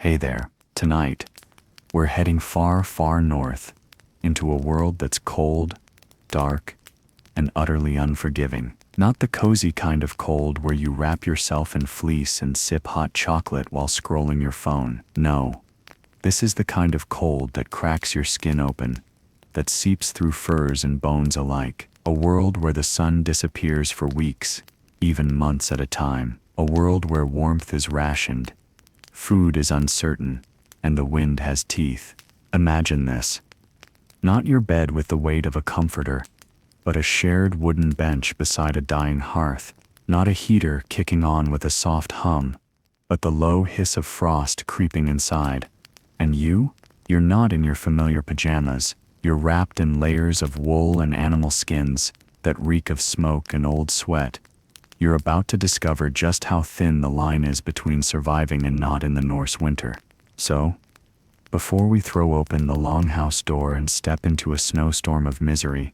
Hey there. Tonight, we're heading far, far north into a world that's cold, dark, and utterly unforgiving. Not the cozy kind of cold where you wrap yourself in fleece and sip hot chocolate while scrolling your phone. No, this is the kind of cold that cracks your skin open, that seeps through furs and bones alike. A world where the sun disappears for weeks, even months at a time. A world where warmth is rationed, food is uncertain, and the wind has teeth. Imagine this. Not your bed with the weight of a comforter, but a shared wooden bench beside a dying hearth. Not a heater kicking on with a soft hum, but the low hiss of frost creeping inside. And you're not in your familiar pajamas. You're wrapped in layers of wool and animal skins that reek of smoke and old sweat. You're about to discover just how thin the line is between surviving and not in the Norse winter. So, before we throw open the longhouse door and step into a snowstorm of misery,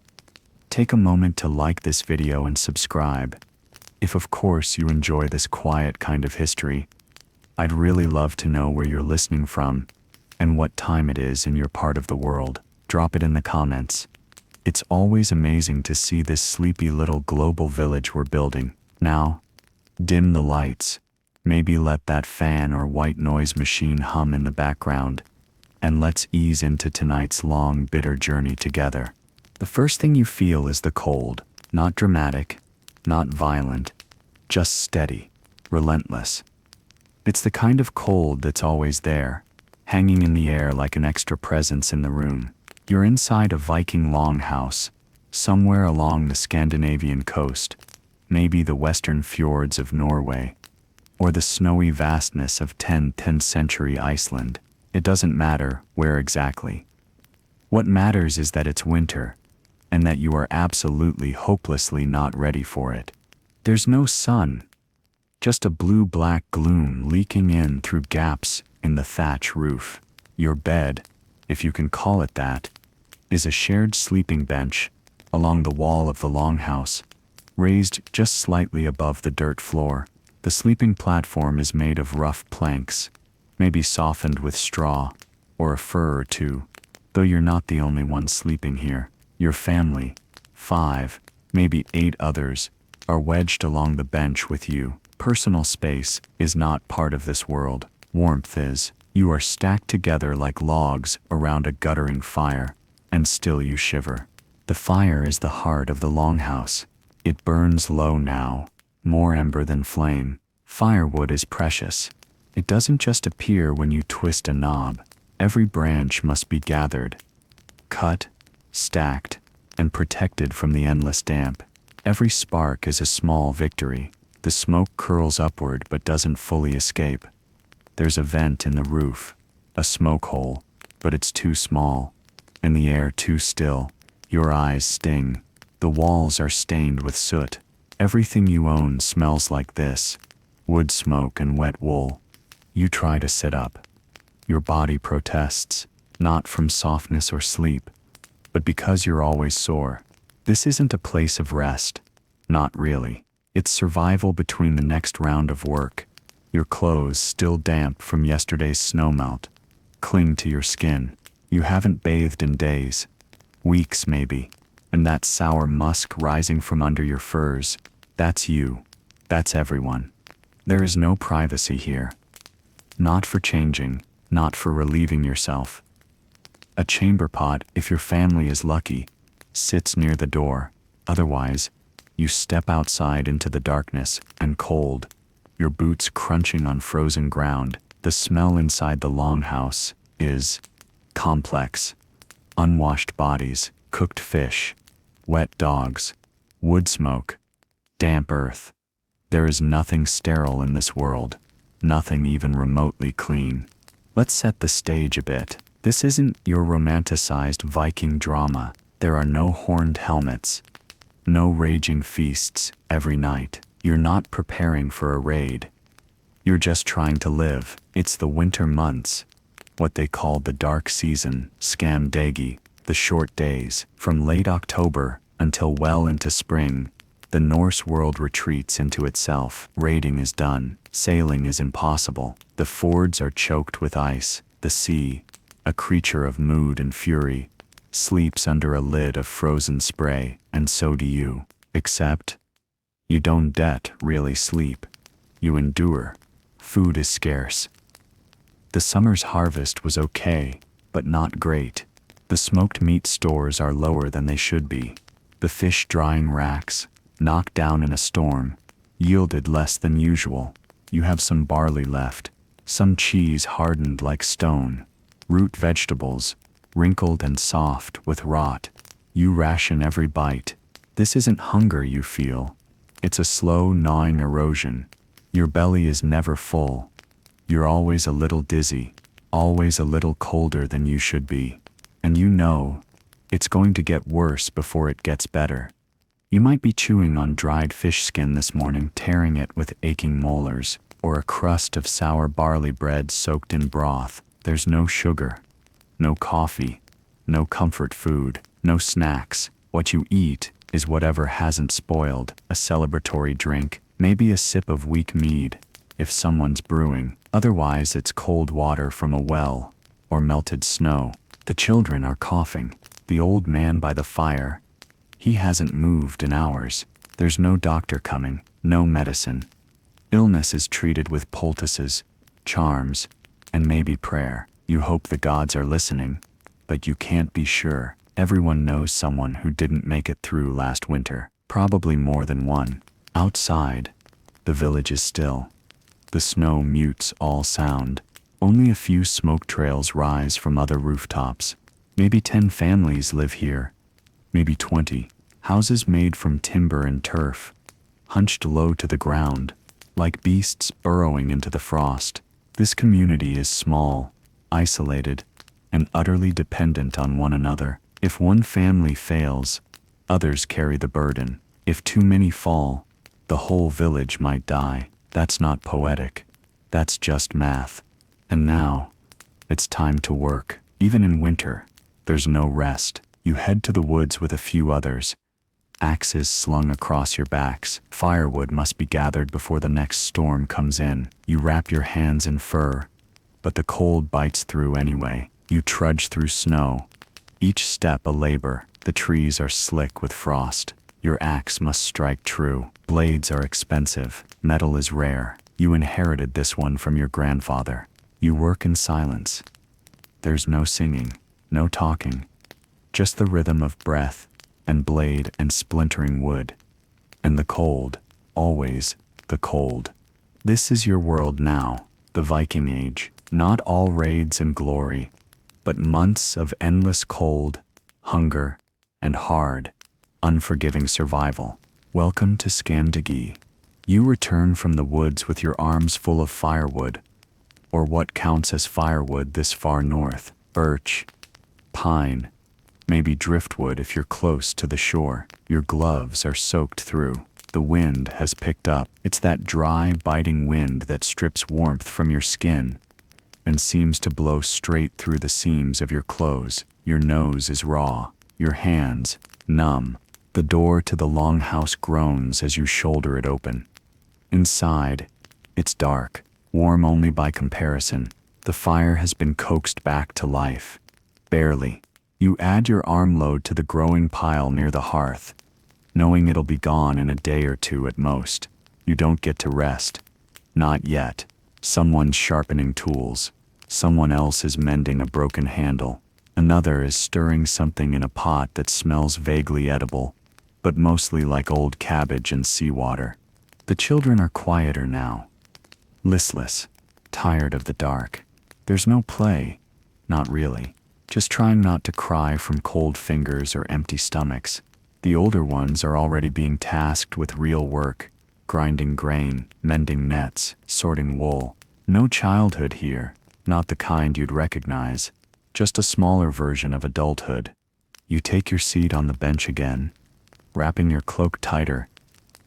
take a moment to like this video and subscribe. If of course you enjoy this quiet kind of history, I'd really love to know where you're listening from and what time it is in your part of the world. Drop it in the comments. It's always amazing to see this sleepy little global village we're building. Now, dim the lights, maybe let that fan or white noise machine hum in the background, and let's ease into tonight's long, bitter journey together. The first thing you feel is the cold, not dramatic, not violent, just steady, relentless. It's the kind of cold that's always there, hanging in the air like an extra presence in the room. You're inside a Viking longhouse, somewhere along the Scandinavian coast, maybe the western fjords of Norway, or the snowy vastness of 10th century Iceland. It doesn't matter where exactly. What matters is that it's winter, and that you are absolutely hopelessly not ready for it. There's no sun, just a blue-black gloom leaking in through gaps in the thatch roof. Your bed, if you can call it that, is a shared sleeping bench along the wall of the longhouse, raised just slightly above the dirt floor. The sleeping platform is made of rough planks, maybe softened with straw or a fur or two, though you're not the only one sleeping here. Your family, 5, maybe 8 others, are wedged along the bench with you. Personal space is not part of this world. Warmth is. You are stacked together like logs around a guttering fire, and still you shiver. The fire is the heart of the longhouse. It burns low now, more ember than flame. Firewood is precious. It doesn't just appear when you twist a knob. Every branch must be gathered, cut, stacked, and protected from the endless damp. Every spark is a small victory. The smoke curls upward but doesn't fully escape. There's a vent in the roof, a smoke hole, but it's too small, and the air too still. Your eyes sting. The walls are stained with soot. Everything you own smells like this: wood smoke and wet wool. You try to sit up. Your body protests, not from softness or sleep, but because you're always sore. This isn't a place of rest. Not really. It's survival between the next round of work. Your clothes, still damp from yesterday's snowmelt, cling to your skin. You haven't bathed in days, weeks maybe, and that sour musk rising from under your furs, that's you. That's everyone. There is no privacy here. Not for changing, not for relieving yourself. A chamber pot, if your family is lucky, sits near the door. Otherwise, you step outside into the darkness and cold, your boots crunching on frozen ground. The smell inside the longhouse is complex. Unwashed bodies, cooked fish, wet dogs, wood smoke, damp earth. There is nothing sterile in this world, nothing even remotely clean. Let's set the stage a bit. This isn't your romanticized Viking drama. There are no horned helmets, no raging feasts every night. You're not preparing for a raid. You're just trying to live. It's the winter months, what they call the dark season, skamdegi, the short days, from late October until well into spring. The Norse world retreats into itself. Raiding is done. Sailing is impossible. The fords are choked with ice. The sea, a creature of mood and fury, sleeps under a lid of frozen spray, and so do you. Except, you don't really sleep. You endure. Food is scarce. The summer's harvest was okay, but not great. The smoked meat stores are lower than they should be. The fish drying racks, knocked down in a storm, yielded less than usual. You have some barley left, some cheese hardened like stone, root vegetables, wrinkled and soft with rot. You ration every bite. This isn't hunger you feel. It's a slow, gnawing erosion. Your belly is never full. You're always a little dizzy, always a little colder than you should be. And you know, it's going to get worse before it gets better. You might be chewing on dried fish skin this morning, tearing it with aching molars, or a crust of sour barley bread soaked in broth. There's no sugar, no coffee, no comfort food, no snacks. What you eat is whatever hasn't spoiled, a celebratory drink, maybe a sip of weak mead, if someone's brewing. Otherwise, it's cold water from a well, or melted snow. The children are coughing. The old man by the fire, he hasn't moved in hours. There's no doctor coming, no medicine. Illness is treated with poultices, charms, and maybe prayer. You hope the gods are listening, but you can't be sure. Everyone knows someone who didn't make it through last winter, probably more than one. Outside, the village is still. The snow mutes all sound. Only a few smoke trails rise from other rooftops. Maybe 10 families live here, maybe 20. Houses made from timber and turf, hunched low to the ground, like beasts burrowing into the frost. This community is small, isolated, and utterly dependent on one another. If one family fails, others carry the burden. If too many fall, the whole village might die. That's not poetic. That's just math. And now, it's time to work. Even in winter, there's no rest. You head to the woods with a few others, axes slung across your backs. Firewood must be gathered before the next storm comes in. You wrap your hands in fur, but the cold bites through anyway. You trudge through snow, each step a labor. The trees are slick with frost. Your axe must strike true. Blades are expensive. Metal is rare. You inherited this one from your grandfather. You work in silence. There's no singing, no talking, just the rhythm of breath and blade and splintering wood. And the cold, always the cold. This is your world now, the Viking Age. Not all raids and glory, but months of endless cold, hunger, and hard, unforgiving survival. Welcome to Scandigi. You return from the woods with your arms full of firewood, or what counts as firewood this far north. Birch, pine, maybe driftwood if you're close to the shore. Your gloves are soaked through. The wind has picked up. It's that dry, biting wind that strips warmth from your skin and seems to blow straight through the seams of your clothes. Your nose is raw, your hands numb. The door to the longhouse groans as you shoulder it open. Inside, it's dark, warm only by comparison. The fire has been coaxed back to life. Barely. You add your armload to the growing pile near the hearth, knowing it'll be gone in a day or two at most. You don't get to rest. Not yet. Someone's sharpening tools. Someone else is mending a broken handle. Another is stirring something in a pot that smells vaguely edible, but mostly like old cabbage and seawater. The children are quieter now. Listless. Tired of the dark. There's no play. Not really. Just trying not to cry from cold fingers or empty stomachs. The older ones are already being tasked with real work, grinding grain, mending nets, sorting wool. No childhood here, not the kind you'd recognize, just a smaller version of adulthood. You take your seat on the bench again, wrapping your cloak tighter,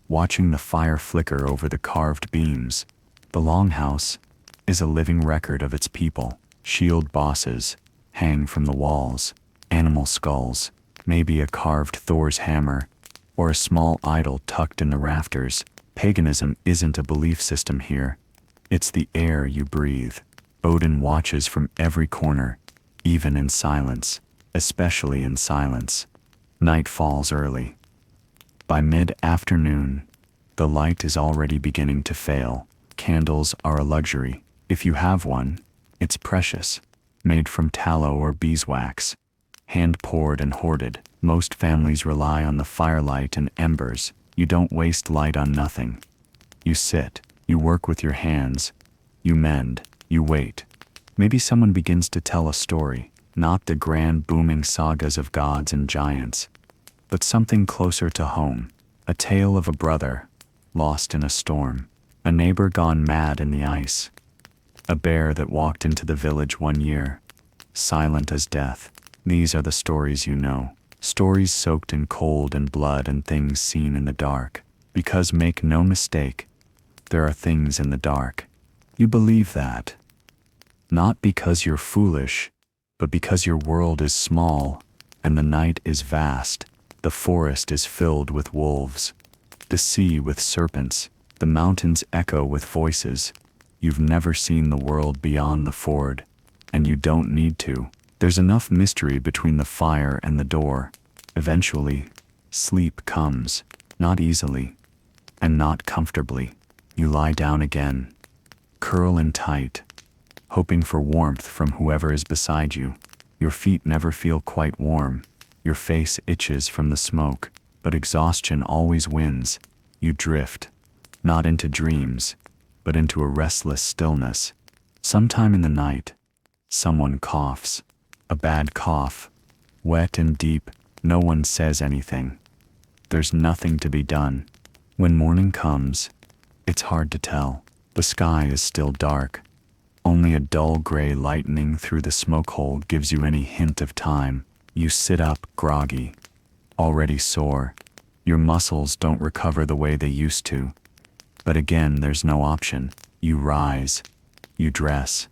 watching the fire flicker over the carved beams. The longhouse is a living record of its people. Shield bosses hang from the walls, animal skulls, maybe a carved Thor's hammer, or a small idol tucked in the rafters. Paganism isn't a belief system here. It's the air you breathe. Odin watches from every corner, even in silence, especially in silence. Night falls early. By mid-afternoon, the light is already beginning to fail. Candles are a luxury. If you have one, it's precious. Made from tallow or beeswax. Hand-poured and hoarded. Most families rely on the firelight and embers. You don't waste light on nothing. You sit, you work with your hands, you mend, you wait. Maybe someone begins to tell a story, not the grand booming sagas of gods and giants, but something closer to home. A tale of a brother, lost in a storm. A neighbor gone mad in the ice. A bear that walked into the village one year, silent as death. These are the stories you know. Stories soaked in cold and blood and things seen in the dark. Because make no mistake, there are things in the dark. You believe that. Not because you're foolish, but because your world is small, and the night is vast. The forest is filled with wolves. The sea with serpents. The mountains echo with voices. You've never seen the world beyond the ford, and you don't need to. There's enough mystery between the fire and the door. Eventually, sleep comes, not easily, and not comfortably. You lie down again, curl in tight, hoping for warmth from whoever is beside you. Your feet never feel quite warm. Your face itches from the smoke, but exhaustion always wins. You drift, not into dreams, but into a restless stillness. Sometime in the night, someone coughs. A bad cough, wet and deep. No one says anything. There's nothing to be done. When morning comes, it's hard to tell. The sky is still dark. Only a dull gray lightning through the smoke hole gives you any hint of time. You sit up, groggy, already sore. Your muscles don't recover the way they used to. But again, there's no option. You rise. You dress.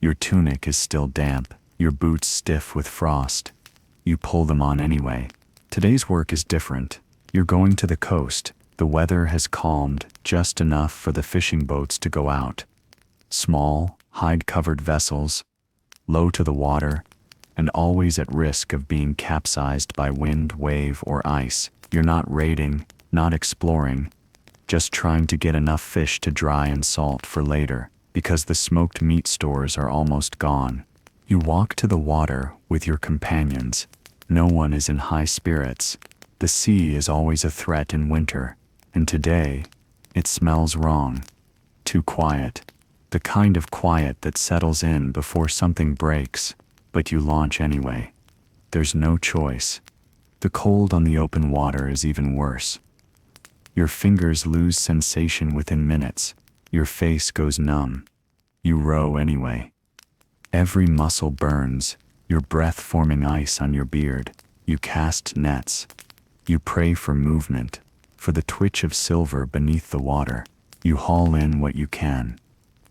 Your tunic is still damp. Your boots stiff with frost. You pull them on anyway. Today's work is different. You're going to the coast. The weather has calmed just enough for the fishing boats to go out. Small, hide-covered vessels, low to the water, and always at risk of being capsized by wind, wave, or ice. You're not raiding, not exploring, just trying to get enough fish to dry and salt for later, because the smoked meat stores are almost gone. You walk to the water with your companions. No one is in high spirits. The sea is always a threat in winter, and today, it smells wrong. Too quiet. The kind of quiet that settles in before something breaks, but you launch anyway. There's no choice. The cold on the open water is even worse. Your fingers lose sensation within minutes. Your face goes numb. You row anyway. Every muscle burns, your breath forming ice on your beard. You cast nets. You pray for movement, for the twitch of silver beneath the water. You haul in what you can.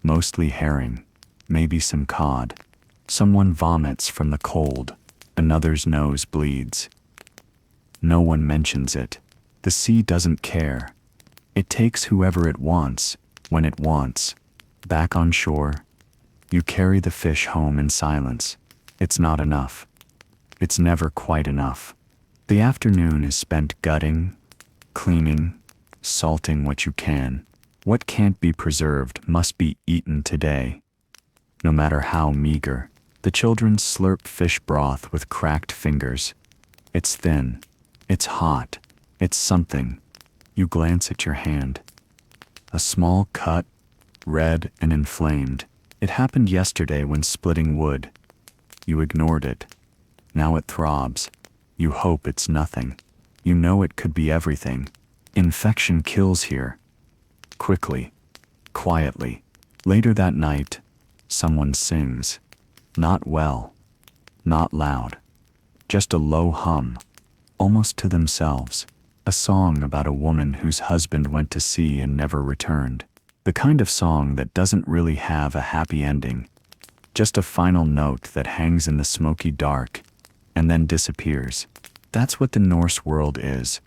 Mostly herring, maybe some cod. Someone vomits from the cold, another's nose bleeds. No one mentions it. The sea doesn't care. It takes whoever it wants, when it wants. Back on shore, you carry the fish home in silence. It's not enough. It's never quite enough. The afternoon is spent gutting, cleaning, salting what you can. What can't be preserved must be eaten today, no matter how meager. The children slurp fish broth with cracked fingers. It's thin. It's hot. It's something. You glance at your hand. A small cut, red and inflamed. It happened yesterday when splitting wood. You ignored it. Now it throbs. You hope it's nothing. You know it could be everything. Infection kills here. Quickly. Quietly. Later that night, someone sings. Not well. Not loud. Just a low hum. Almost to themselves. A song about a woman whose husband went to sea and never returned. The kind of song that doesn't really have a happy ending. Just a final note that hangs in the smoky dark and then disappears. That's what the Norse world is.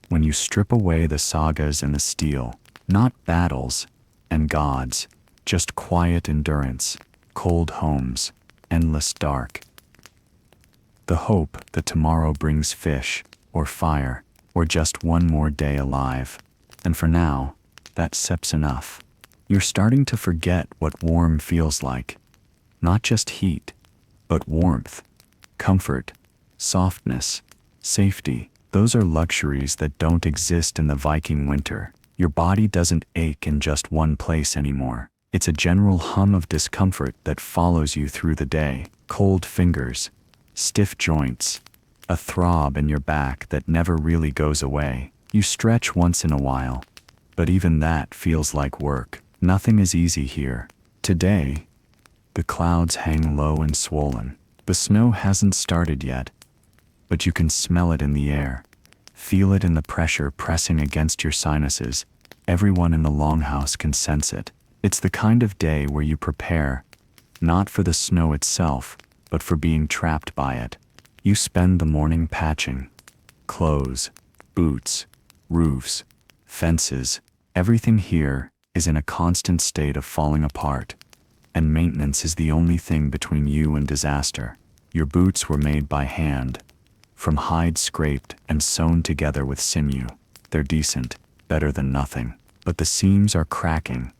when you strip away the sagas and the steel, not battles and gods, just quiet endurance, cold homes, endless dark. The hope that tomorrow brings fish, or fire, or just one more day alive. And for now, that sep's enough. You're starting to forget what warm feels like. Not just heat, but warmth, comfort, softness, safety. Those are luxuries that don't exist in the Viking winter. Your body doesn't ache in just one place anymore. It's a general hum of discomfort that follows you through the day. Cold fingers, stiff joints, a throb in your back that never really goes away. You stretch once in a while, but even that feels like work. Nothing is easy here. Today, the clouds hang low and swollen. The snow hasn't started yet, but you can smell it in the air. Feel it in the pressure pressing against your sinuses. Everyone in the longhouse can sense it. It's the kind of day where you prepare, not for the snow itself, but for being trapped by it. You spend the morning patching. Clothes, boots, roofs, fences. Everything here is in a constant state of falling apart, and maintenance is the only thing between you and disaster. Your boots were made by hand, from hide scraped and sewn together with sinew. They're decent, better than nothing, but the seams are cracking,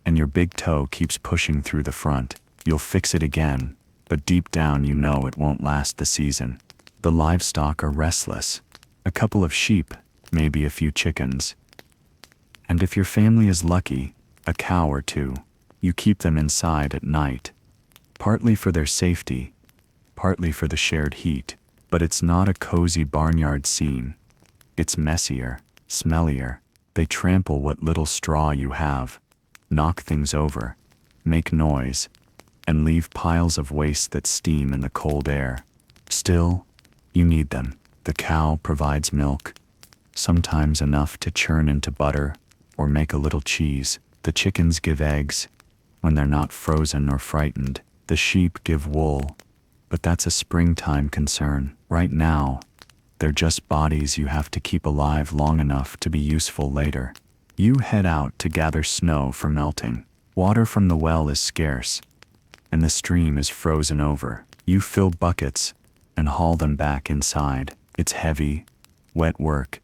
and your big toe keeps pushing through the front. You'll fix it again, but deep down you know it won't last the season. The livestock are restless. A couple of sheep, maybe a few chickens. And if your family is lucky, a cow or two. You keep them inside at night, partly for their safety, partly for the shared heat. But it's not a cozy barnyard scene. It's messier, smellier. They trample what little straw you have, knock things over, make noise, and leave piles of waste that steam in the cold air. Still, you need them. The cow provides milk, sometimes enough to churn into butter or make a little cheese. The chickens give eggs when they're not frozen or frightened. The sheep give wool, but that's a springtime concern. Right now, they're just bodies you have to keep alive long enough to be useful later. You head out to gather snow for melting. Water from the well is scarce, and the stream is frozen over. You fill buckets and haul them back inside. It's heavy, wet work,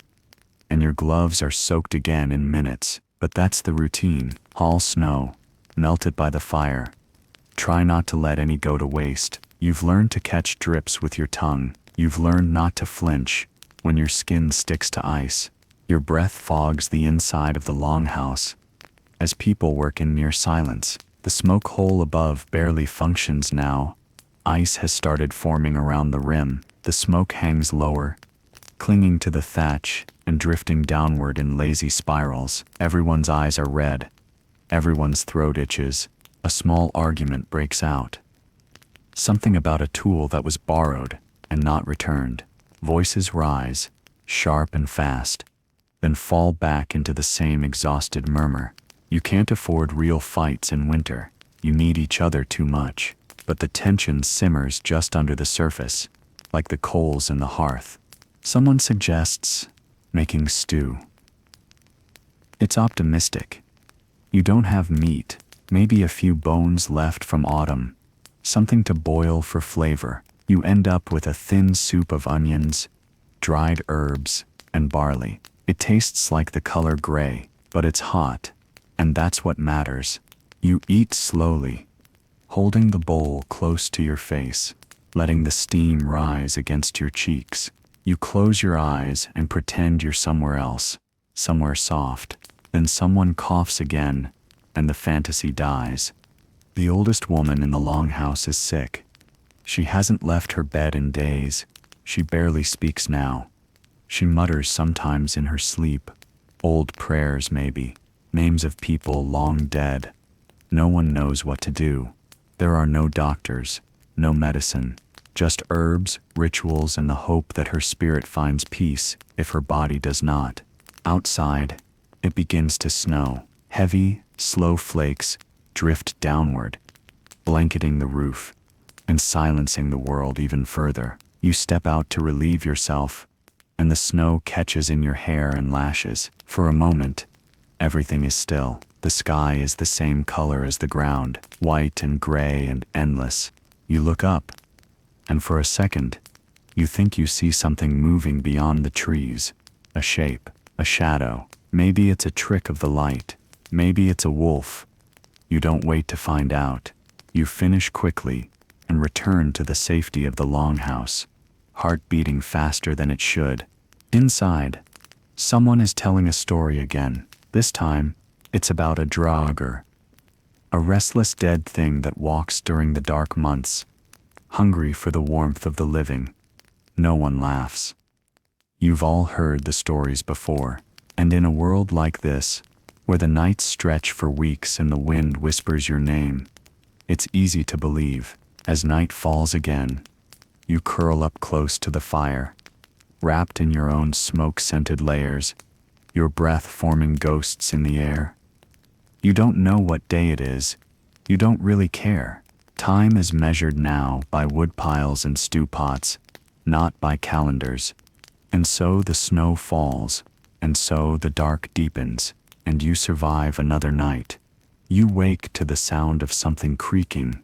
and your gloves are soaked again in minutes. But that's the routine. Haul snow, melt it by the fire. Try not to let any go to waste. You've learned to catch drips with your tongue. You've learned not to flinch when your skin sticks to ice. Your breath fogs the inside of the longhouse as people work in near silence. The smoke hole above barely functions now. Ice has started forming around the rim. The smoke hangs lower, clinging to the thatch and drifting downward in lazy spirals. Everyone's eyes are red. Everyone's throat itches. A small argument breaks out. Something about a tool that was borrowed and not returned. Voices rise, sharp and fast, then fall back into the same exhausted murmur. You can't afford real fights in winter. You need each other too much. But the tension simmers just under the surface, like the coals in the hearth. Someone suggests making stew. It's optimistic. You don't have meat, maybe a few bones left from autumn, something to boil for flavor. You end up with a thin soup of onions, dried herbs, and barley. It tastes like the color gray, but it's hot, and that's what matters. You eat slowly, holding the bowl close to your face, letting the steam rise against your cheeks. You close your eyes and pretend you're somewhere else, somewhere soft. Then someone coughs again, and the fantasy dies. The oldest woman in the longhouse is sick. She hasn't left her bed in days. She barely speaks now. She mutters sometimes in her sleep. Old prayers maybe, names of people long dead. No one knows what to do. There are no doctors, no medicine, just herbs, rituals, and the hope that her spirit finds peace if her body does not. Outside, it begins to snow. Heavy, slow flakes drift downward, blanketing the roof and silencing the world even further. You step out to relieve yourself, and the snow catches in your hair and lashes. For a moment, everything is still. The sky is the same color as the ground, white and gray and endless. You look up, and for a second, you think you see something moving beyond the trees. A shape, a shadow. Maybe it's a trick of the light. Maybe it's a wolf. You don't wait to find out. You finish quickly and return to the safety of the longhouse, heart beating faster than it should. Inside, someone is telling a story again. This time, it's about a draugr, a restless dead thing that walks during the dark months, hungry for the warmth of the living. No one laughs. You've all heard the stories before, and in a world like this, where the nights stretch for weeks and the wind whispers your name, it's easy to believe. As night falls again, you curl up close to the fire, wrapped in your own smoke-scented layers, your breath forming ghosts in the air. You don't know what day it is. You don't really care. Time is measured now by wood piles and stew pots, not by calendars. And so the snow falls, and so the dark deepens, and you survive another night. You wake to the sound of something creaking.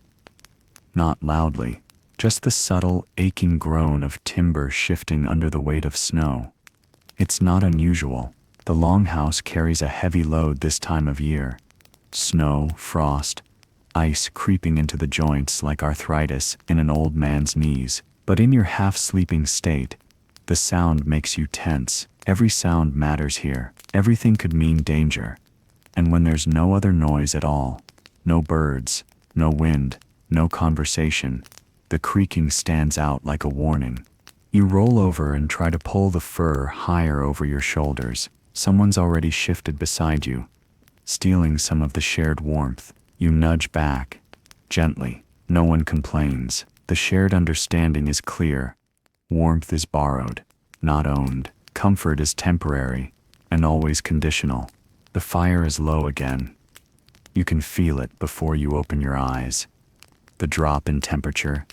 Not loudly, just the subtle, aching groan of timber shifting under the weight of snow. It's not unusual. The longhouse carries a heavy load this time of year. Snow, frost, ice creeping into the joints like arthritis in an old man's knees. But in your half-sleeping state, the sound makes you tense. Every sound matters here. Everything could mean danger. And when there's no other noise at all, no birds, no wind, no conversation, the creaking stands out like a warning. You roll over and try to pull the fur higher over your shoulders. Someone's already shifted beside you, stealing some of the shared warmth. You nudge back, gently. No one complains. The shared understanding is clear. Warmth is borrowed, not owned. Comfort is temporary, and always conditional. The fire is low again. You can feel it before you open your eyes. The drop in temperature,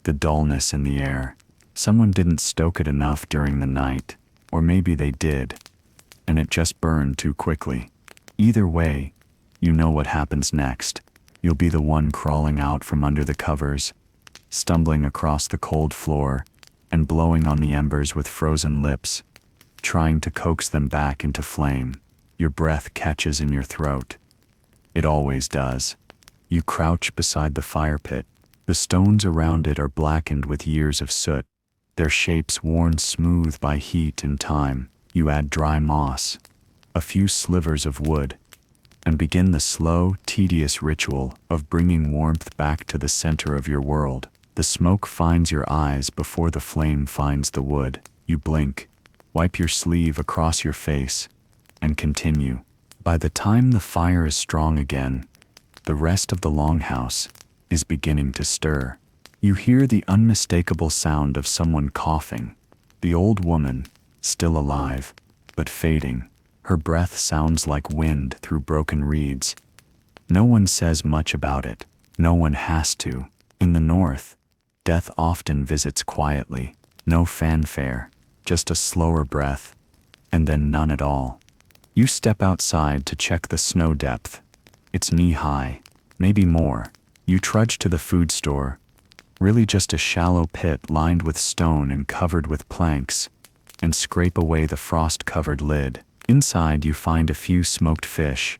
the dullness in the air. Someone didn't stoke it enough during the night, or maybe they did, and it just burned too quickly. Either way, you know what happens next. You'll be the one crawling out from under the covers, stumbling across the cold floor, and blowing on the embers with frozen lips, trying to coax them back into flame. Your breath catches in your throat. It always does. You crouch beside the fire pit. The stones around it are blackened with years of soot, their shapes worn smooth by heat and time. You add dry moss, a few slivers of wood, and begin the slow, tedious ritual of bringing warmth back to the center of your world. The smoke finds your eyes before the flame finds the wood. You blink, wipe your sleeve across your face, and continue. By the time the fire is strong again, the rest of the longhouse is beginning to stir. You hear the unmistakable sound of someone coughing. The old woman, still alive, but fading. Her breath sounds like wind through broken reeds. No one says much about it. No one has to. In the north, death often visits quietly. No fanfare, just a slower breath, and then none at all. You step outside to check the snow depth. It's knee-high, maybe more. You trudge to the food store, really just a shallow pit lined with stone and covered with planks, and scrape away the frost-covered lid. Inside you find a few smoked fish,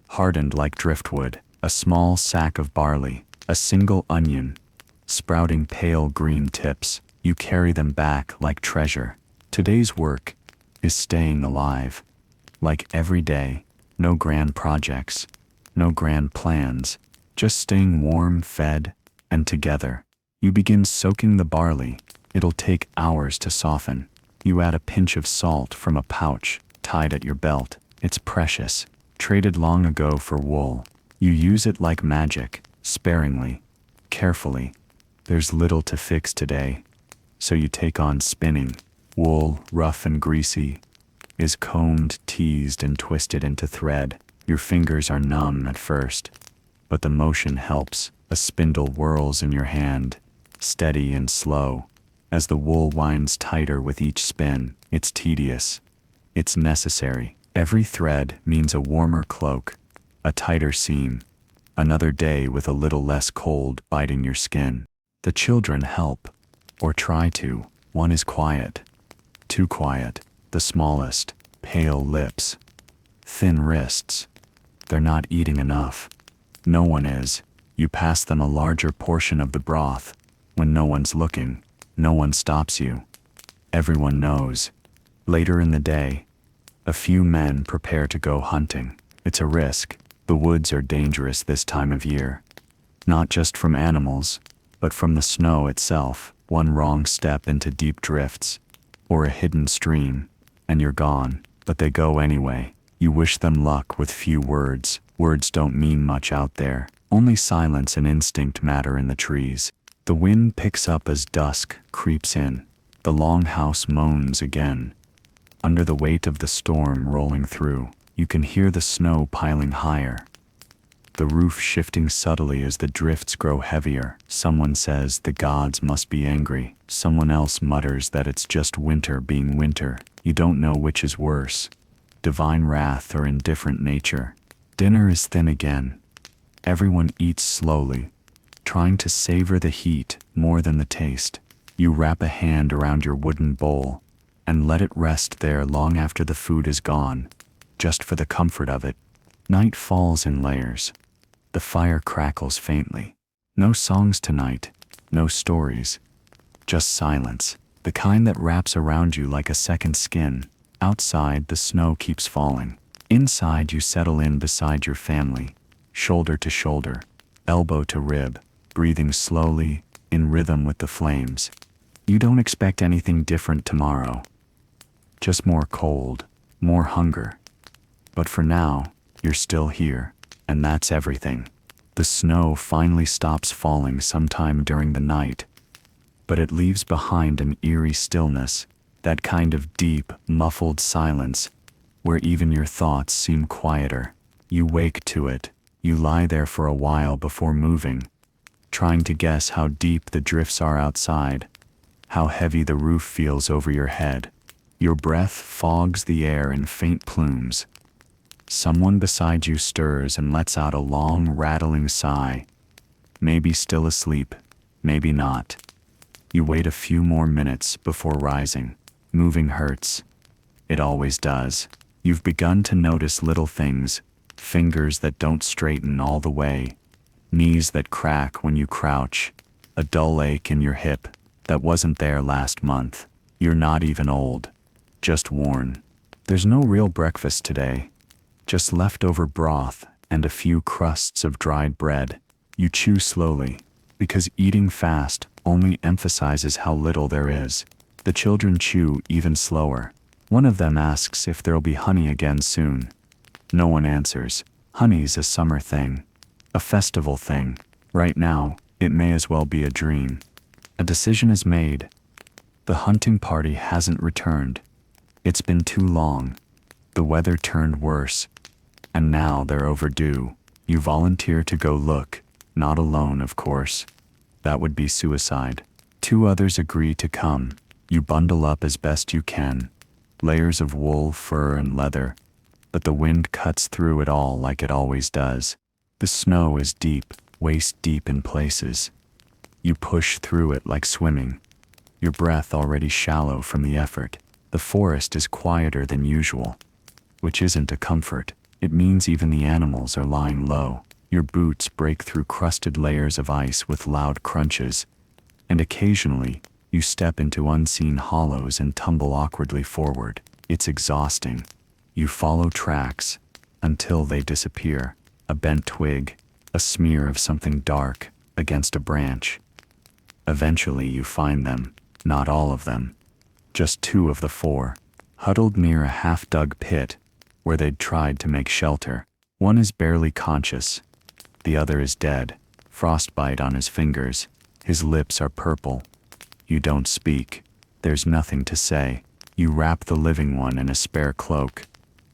hardened like driftwood, a small sack of barley, a single onion, sprouting pale green tips. You carry them back like treasure. Today's work is staying alive. Like every day, no grand projects, no grand plans, just staying warm, fed, and together. You begin soaking the barley. It'll take hours to soften. You add a pinch of salt from a pouch tied at your belt. It's precious, traded long ago for wool. You use it like magic, sparingly, carefully. There's little to fix today, so you take on spinning. Wool, rough and greasy, is combed, teased, and twisted into thread. Your fingers are numb at first, but the motion helps. A spindle whirls in your hand, steady and slow, as the wool winds tighter with each spin. It's tedious. It's necessary. Every thread means a warmer cloak, a tighter seam, another day with a little less cold biting your skin. The children help, or try to. One is quiet, too quiet, the smallest, pale lips, thin wrists. They're not eating enough. No one is. You pass them a larger portion of the broth. When no one's looking, no one stops you. Everyone knows. Later in the day, a few men prepare to go hunting. It's a risk. The woods are dangerous this time of year. Not just from animals, but from the snow itself. One wrong step into deep drifts, or a hidden stream, and you're gone. But they go anyway. You wish them luck with few words. Words don't mean much out there. Only silence and instinct matter in the trees. The wind picks up as dusk creeps in. The longhouse moans again. Under the weight of the storm rolling through, you can hear the snow piling higher. The roof shifting subtly as the drifts grow heavier. Someone says the gods must be angry. Someone else mutters that it's just winter being winter. You don't know which is worse, divine wrath or indifferent nature. Dinner is thin again. Everyone eats slowly, trying to savor the heat more than the taste. You wrap a hand around your wooden bowl and let it rest there long after the food is gone, just for the comfort of it. Night falls in layers. The fire crackles faintly. No songs tonight, no stories, just silence, the kind that wraps around you like a second skin. Outside, the snow keeps falling. Inside, you settle in beside your family, shoulder to shoulder, elbow to rib, breathing slowly, in rhythm with the flames. You don't expect anything different tomorrow. Just more cold, more hunger. But for now, you're still here, and that's everything. The snow finally stops falling sometime during the night, but it leaves behind an eerie stillness, that kind of deep, muffled silence, where even your thoughts seem quieter. You wake to it. You lie there for a while before moving, trying to guess how deep the drifts are outside, how heavy the roof feels over your head. Your breath fogs the air in faint plumes. Someone beside you stirs and lets out a long, rattling sigh. Maybe still asleep, maybe not. You wait a few more minutes before rising. Moving hurts. It always does. You've begun to notice little things, fingers that don't straighten all the way, knees that crack when you crouch, a dull ache in your hip that wasn't there last month. You're not even old, just worn. There's no real breakfast today, just leftover broth and a few crusts of dried bread. You chew slowly, because eating fast only emphasizes how little there is. The children chew even slower. One of them asks if there'll be honey again soon. No one answers. Honey's a summer thing, a festival thing. Right now, it may as well be a dream. A decision is made. The hunting party hasn't returned. It's been too long. The weather turned worse, and now they're overdue. You volunteer to go look, not alone, of course. That would be suicide. Two others agree to come. You bundle up as best you can, layers of wool, fur, and leather, but the wind cuts through it all like it always does. The snow is deep, waist deep in places. You push through it like swimming, your breath already shallow from the effort. The forest is quieter than usual, which isn't a comfort. It means even the animals are lying low. Your boots break through crusted layers of ice with loud crunches, and occasionally, you step into unseen hollows and tumble awkwardly forward. It's exhausting. You follow tracks until they disappear. A bent twig, a smear of something dark against a branch. Eventually you find them, not all of them, just two of the four, huddled near a half-dug pit where they'd tried to make shelter. One is barely conscious. The other is dead, frostbite on his fingers. His lips are purple. You don't speak. There's nothing to say. You wrap the living one in a spare cloak,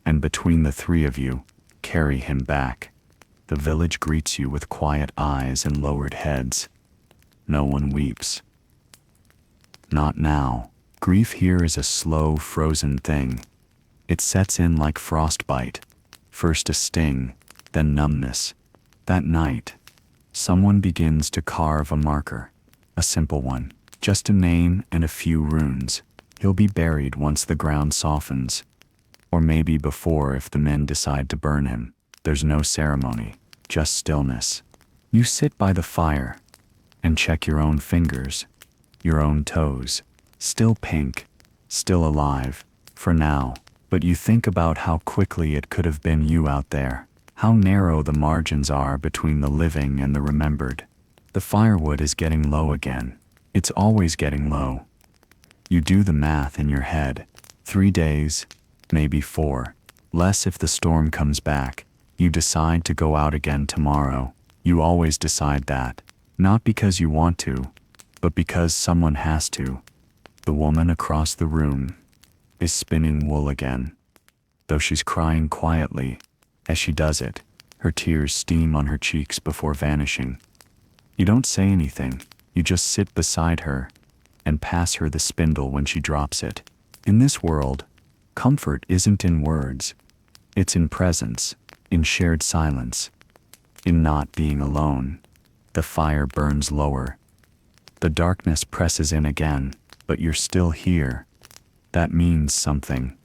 and between the three of you, carry him back. The village greets you with quiet eyes and lowered heads. No one weeps. Not now. Grief here is a slow, frozen thing. It sets in like frostbite. First a sting, then numbness. That night, someone begins to carve a marker. A simple one. Just a name and a few runes. He'll be buried once the ground softens. Or maybe before if the men decide to burn him. There's no ceremony, just stillness. You sit by the fire and check your own fingers, your own toes. Still pink, still alive, for now. But you think about how quickly it could have been you out there. How narrow the margins are between the living and the remembered. The firewood is getting low again. It's always getting low. You do the math in your head. 3 days, maybe 4. Less if the storm comes back. You decide to go out again tomorrow. You always decide that. Not because you want to, but because someone has to. The woman across the room is spinning wool again. Though she's crying quietly, as she does it, her tears steam on her cheeks before vanishing. You don't say anything, you just sit beside her and pass her the spindle when she drops it. In this world, comfort isn't in words. It's in presence, in shared silence, in not being alone. The fire burns lower. The darkness presses in again, but you're still here. That means something.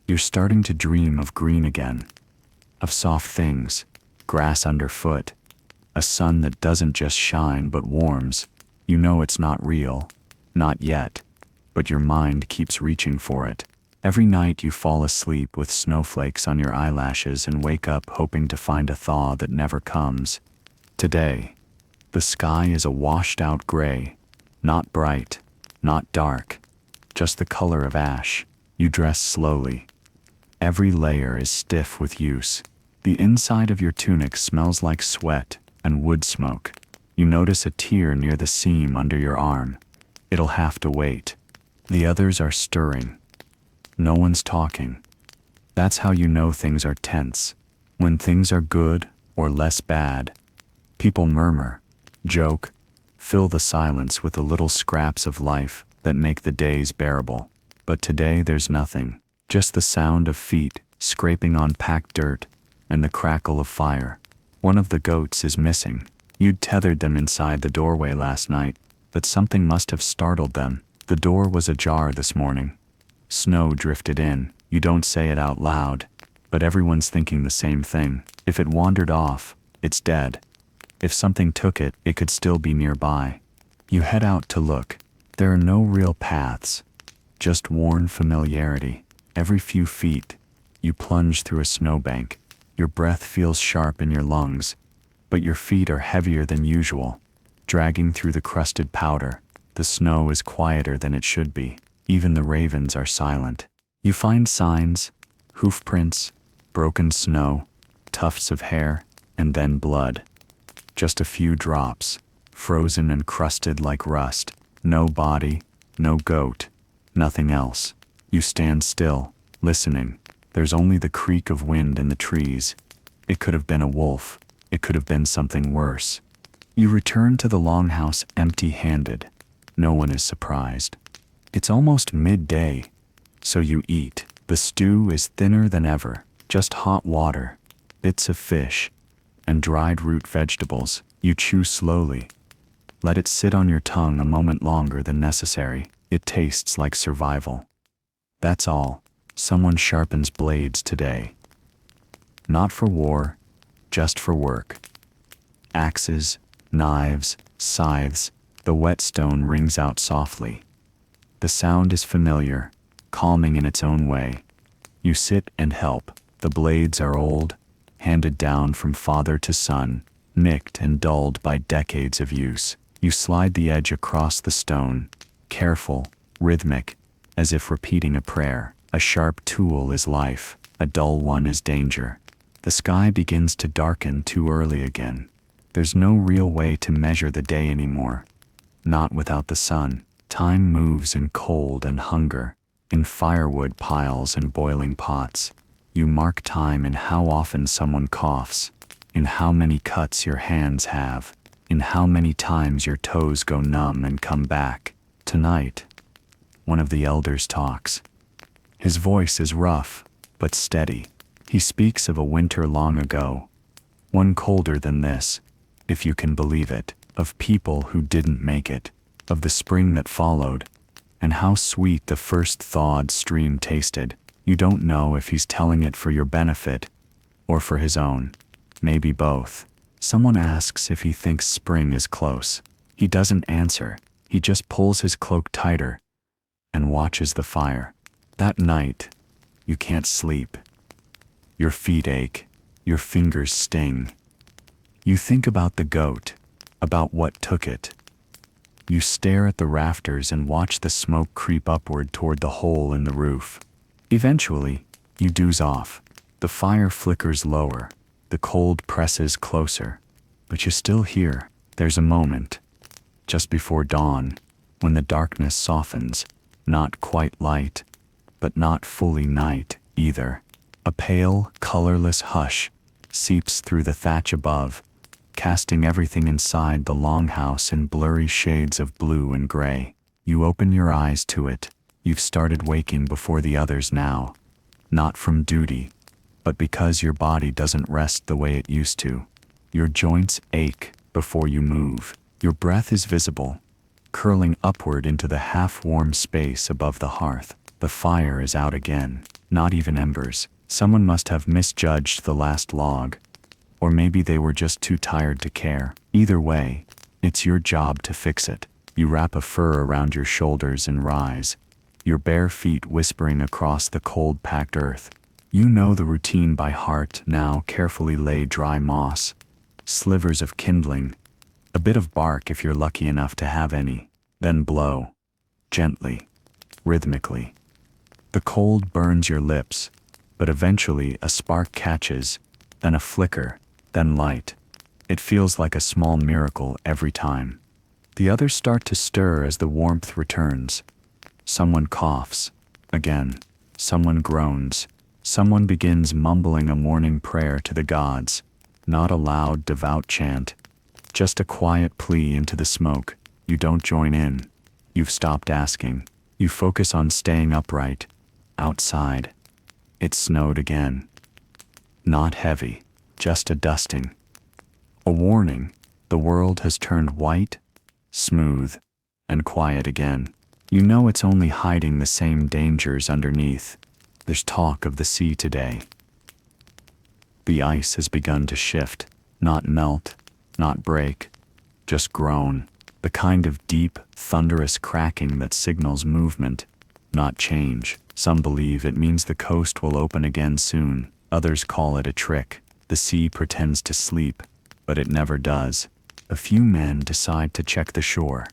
You're starting to dream of green again, of soft things, grass underfoot, a sun that doesn't just shine but warms. You know it's not real, not yet, but your mind keeps reaching for it. Every night you fall asleep with snowflakes on your eyelashes and wake up hoping to find a thaw that never comes. Today, the sky is a washed-out gray, not bright, not dark, just the color of ash. You dress slowly. Every layer is stiff with use. The inside of your tunic smells like sweat and wood smoke. You notice a tear near the seam under your arm. It'll have to wait. The others are stirring. No one's talking. That's how you know things are tense. When things are good or less bad, people murmur, joke, fill the silence with the little scraps of life that make the days bearable. But today there's nothing, just the sound of feet scraping on packed dirt and the crackle of fire. One of the goats is missing. You'd tethered them inside the doorway last night, but something must have startled them. The door was ajar this morning. Snow drifted in. You don't say it out loud, but everyone's thinking the same thing. If it wandered off, it's dead. If something took it, it could still be nearby. You head out to look. There are no real paths, just worn familiarity. Every few feet, you plunge through a snowbank. Your breath feels sharp in your lungs, but your feet are heavier than usual, dragging through the crusted powder. The snow is quieter than it should be. Even the ravens are silent. You find signs, hoof prints, broken snow, tufts of hair, and then blood. Just a few drops, frozen and crusted like rust. No body, no goat, nothing else. You stand still, listening. There's only the creak of wind in the trees. It could have been a wolf. It could have been something worse. You return to the longhouse empty-handed. No one is surprised. It's almost midday, so you eat. The stew is thinner than ever, just hot water, bits of fish, and dried root vegetables. You chew slowly. Let it sit on your tongue a moment longer than necessary. It tastes like survival. That's all. Someone sharpens blades today. Not for war, just for work. Axes, knives, scythes. The whetstone rings out softly. The sound is familiar, calming in its own way. You sit and help. The blades are old, handed down from father to son, nicked and dulled by decades of use. You slide the edge across the stone, careful, rhythmic, as if repeating a prayer. A sharp tool is life, a dull one is danger. The sky begins to darken too early again. There's no real way to measure the day anymore. Not without the sun. Time moves in cold and hunger, in firewood piles and boiling pots. You mark time in how often someone coughs, in how many cuts your hands have, in how many times your toes go numb and come back. Tonight, one of the elders talks. His voice is rough, but steady. He speaks of a winter long ago, one colder than this, if you can believe it, of people who didn't make it, of the spring that followed, and how sweet the first thawed stream tasted. You don't know if he's telling it for your benefit, or for his own. Maybe both. Someone asks if he thinks spring is close. He doesn't answer. He just pulls his cloak tighter and watches the fire. That night, you can't sleep. Your feet ache. Your fingers sting. You think about the goat, about what took it. You stare at the rafters and watch the smoke creep upward toward the hole in the roof. Eventually, you doze off. The fire flickers lower. The cold presses closer. But you still hear. There's a moment, just before dawn, when the darkness softens, not quite light, but not fully night either. A pale, colorless hush seeps through the thatch above, casting everything inside the longhouse in blurry shades of blue and gray. You open your eyes to it. You've started waking before the others now, not from duty, but because your body doesn't rest the way it used to. Your joints ache before you move. Your breath is visible, curling upward into the half-warm space above the hearth. The fire is out again, not even embers. Someone must have misjudged the last log, or maybe they were just too tired to care. Either way, it's your job to fix it. You wrap a fur around your shoulders and rise, your bare feet whispering across the cold-packed earth. You know the routine by heart now. Carefully lay dry moss, slivers of kindling, a bit of bark if you're lucky enough to have any, then blow, gently, rhythmically. The cold burns your lips, but eventually a spark catches, then a flicker, then light. It feels like a small miracle every time. The others start to stir as the warmth returns. Someone coughs, again. Someone groans. Someone begins mumbling a morning prayer to the gods. Not a loud, devout chant, just a quiet plea into the smoke. You don't join in. You've stopped asking. You focus on staying upright. Outside, it snowed again. Not heavy, just a dusting. A warning. The world has turned white, smooth, and quiet again. You know it's only hiding the same dangers underneath. There's talk of the sea today. The ice has begun to shift, not melt, not break, just groan. The kind of deep, thunderous cracking that signals movement, not change. Some believe it means the coast will open again soon. Others call it a trick. The sea pretends to sleep, but it never does. A few men decide to check the shore.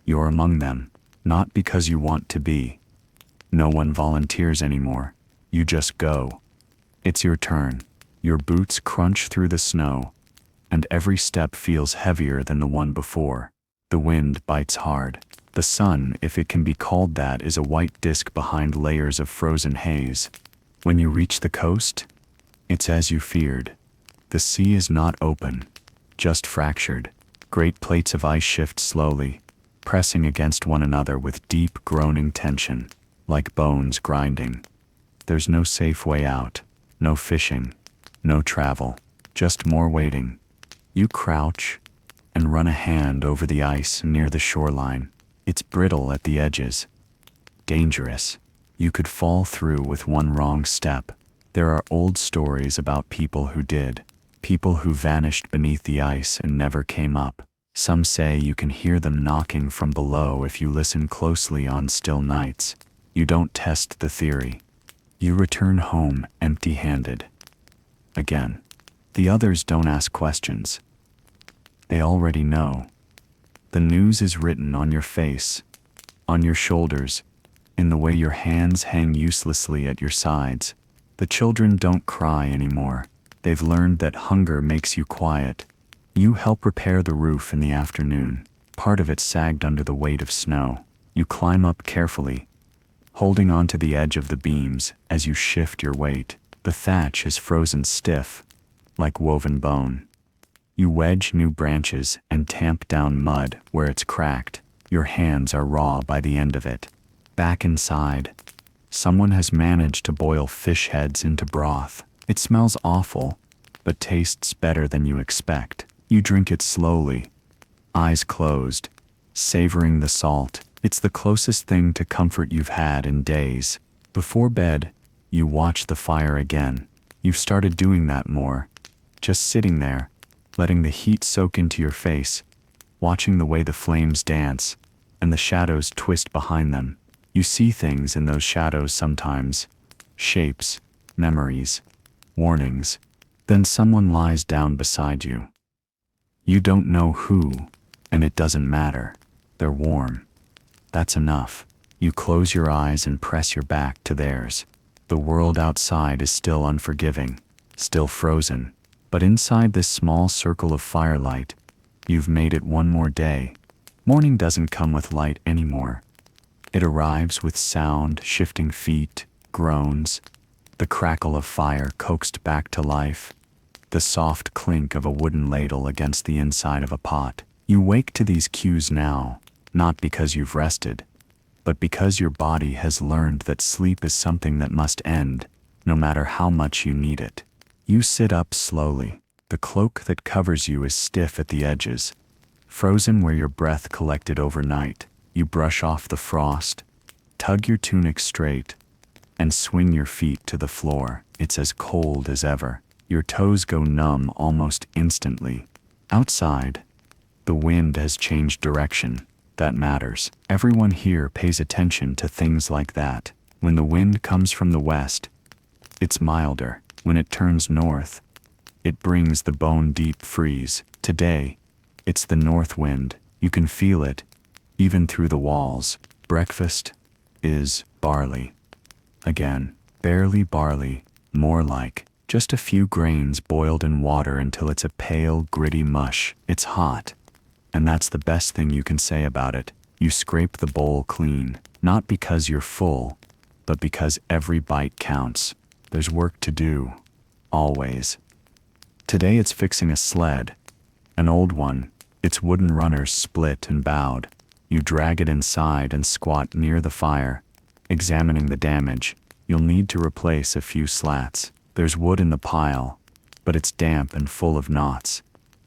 You're among them, not because you want to be. No one volunteers anymore. You just go. It's your turn. Your boots crunch through the snow, and every step feels heavier than the one before. The wind bites hard. The sun, if it can be called that, is a white disk behind layers of frozen haze. When you reach the coast, it's as you feared. The sea is not open, just fractured. Great plates of ice shift slowly, pressing against one another with deep, groaning tension, like bones grinding. There's no safe way out, no fishing, no travel, just more waiting. You crouch and run a hand over the ice near the shoreline. It's brittle at the edges. Dangerous. You could fall through with one wrong step. There are old stories about people who did. People who vanished beneath the ice and never came up. Some say you can hear them knocking from below if you listen closely on still nights. You don't test the theory. You return home empty-handed. Again. The others don't ask questions. They already know. The news is written on your face, on your shoulders, in the way your hands hang uselessly at your sides. The children don't cry anymore. They've learned that hunger makes you quiet. You help repair the roof in the afternoon. Part of it sagged under the weight of snow. You climb up carefully, holding onto the edge of the beams as you shift your weight. The thatch is frozen stiff, like woven bone. You wedge new branches and tamp down mud where it's cracked. Your hands are raw by the end of it. Back inside, someone has managed to boil fish heads into broth. It smells awful, but tastes better than you expect. You drink it slowly, eyes closed, savoring the salt. It's the closest thing to comfort you've had in days. Before bed, you watch the fire again. You've started doing that more, just sitting there, letting the heat soak into your face, watching the way the flames dance and the shadows twist behind them. You see things in those shadows sometimes, shapes, memories, warnings. Then someone lies down beside you. You don't know who, and it doesn't matter. They're warm. That's enough. You close your eyes and press your back to theirs. The world outside is still unforgiving, still frozen. But inside this small circle of firelight, you've made it one more day. Morning doesn't come with light anymore. It arrives with sound, shifting feet, groans, the crackle of fire coaxed back to life, the soft clink of a wooden ladle against the inside of a pot. You wake to these cues now, not because you've rested, but because your body has learned that sleep is something that must end, no matter how much you need it. You sit up slowly. The cloak that covers you is stiff at the edges, frozen where your breath collected overnight. You brush off the frost, tug your tunic straight, and swing your feet to the floor. It's as cold as ever. Your toes go numb almost instantly. Outside, the wind has changed direction. That matters. Everyone here pays attention to things like that. When the wind comes from the west, it's milder. When it turns north, it brings the bone-deep freeze. Today, it's the north wind. You can feel it, even through the walls. Breakfast is barley. Again, barely barley, more like just a few grains boiled in water until it's a pale, gritty mush. It's hot, and that's the best thing you can say about it. You scrape the bowl clean, not because you're full, but because every bite counts. There's work to do, always. Today it's fixing a sled, an old one, its wooden runners split and bowed. You drag it inside and squat near the fire, examining the damage. You'll need to replace a few slats. There's wood in the pile, but it's damp and full of knots.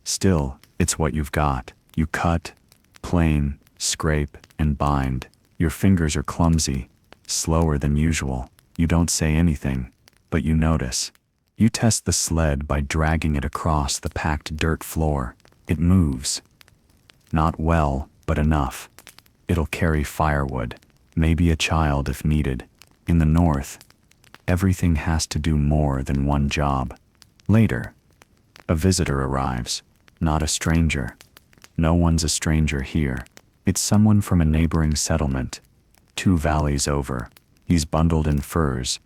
Still, it's what you've got. You cut, plane, scrape, and bind. Your fingers are clumsy, slower than usual. You don't say anything, but you notice. You test the sled by dragging it across the packed dirt floor. It moves. Not well, but enough. It'll carry firewood, maybe a child if needed. In the north, everything has to do more than one job. Later, a visitor arrives, not a stranger. No one's a stranger here. It's someone from a neighboring settlement, 2 valleys over. He's bundled in furs,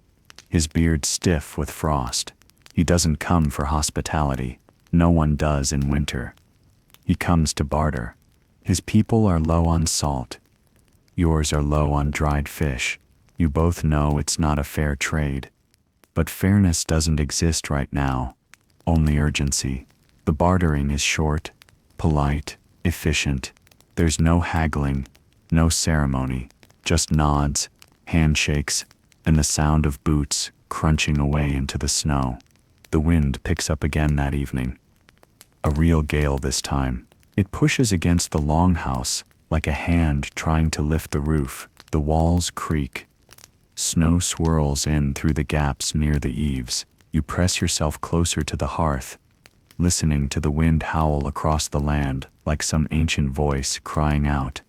his beard stiff with frost. He doesn't come for hospitality. No one does in winter. He comes to barter. His people are low on salt. Yours are low on dried fish. You both know it's not a fair trade. But fairness doesn't exist right now. Only urgency. The bartering is short, polite, efficient. There's no haggling, no ceremony, just nods, handshakes, and the sound of boots crunching away into the snow. The wind picks up again that evening. A real gale this time. It pushes against the longhouse like a hand trying to lift the roof. The walls creak. Snow swirls in through the gaps near the eaves. You press yourself closer to the hearth, listening to the wind howl across the land like some ancient voice crying out.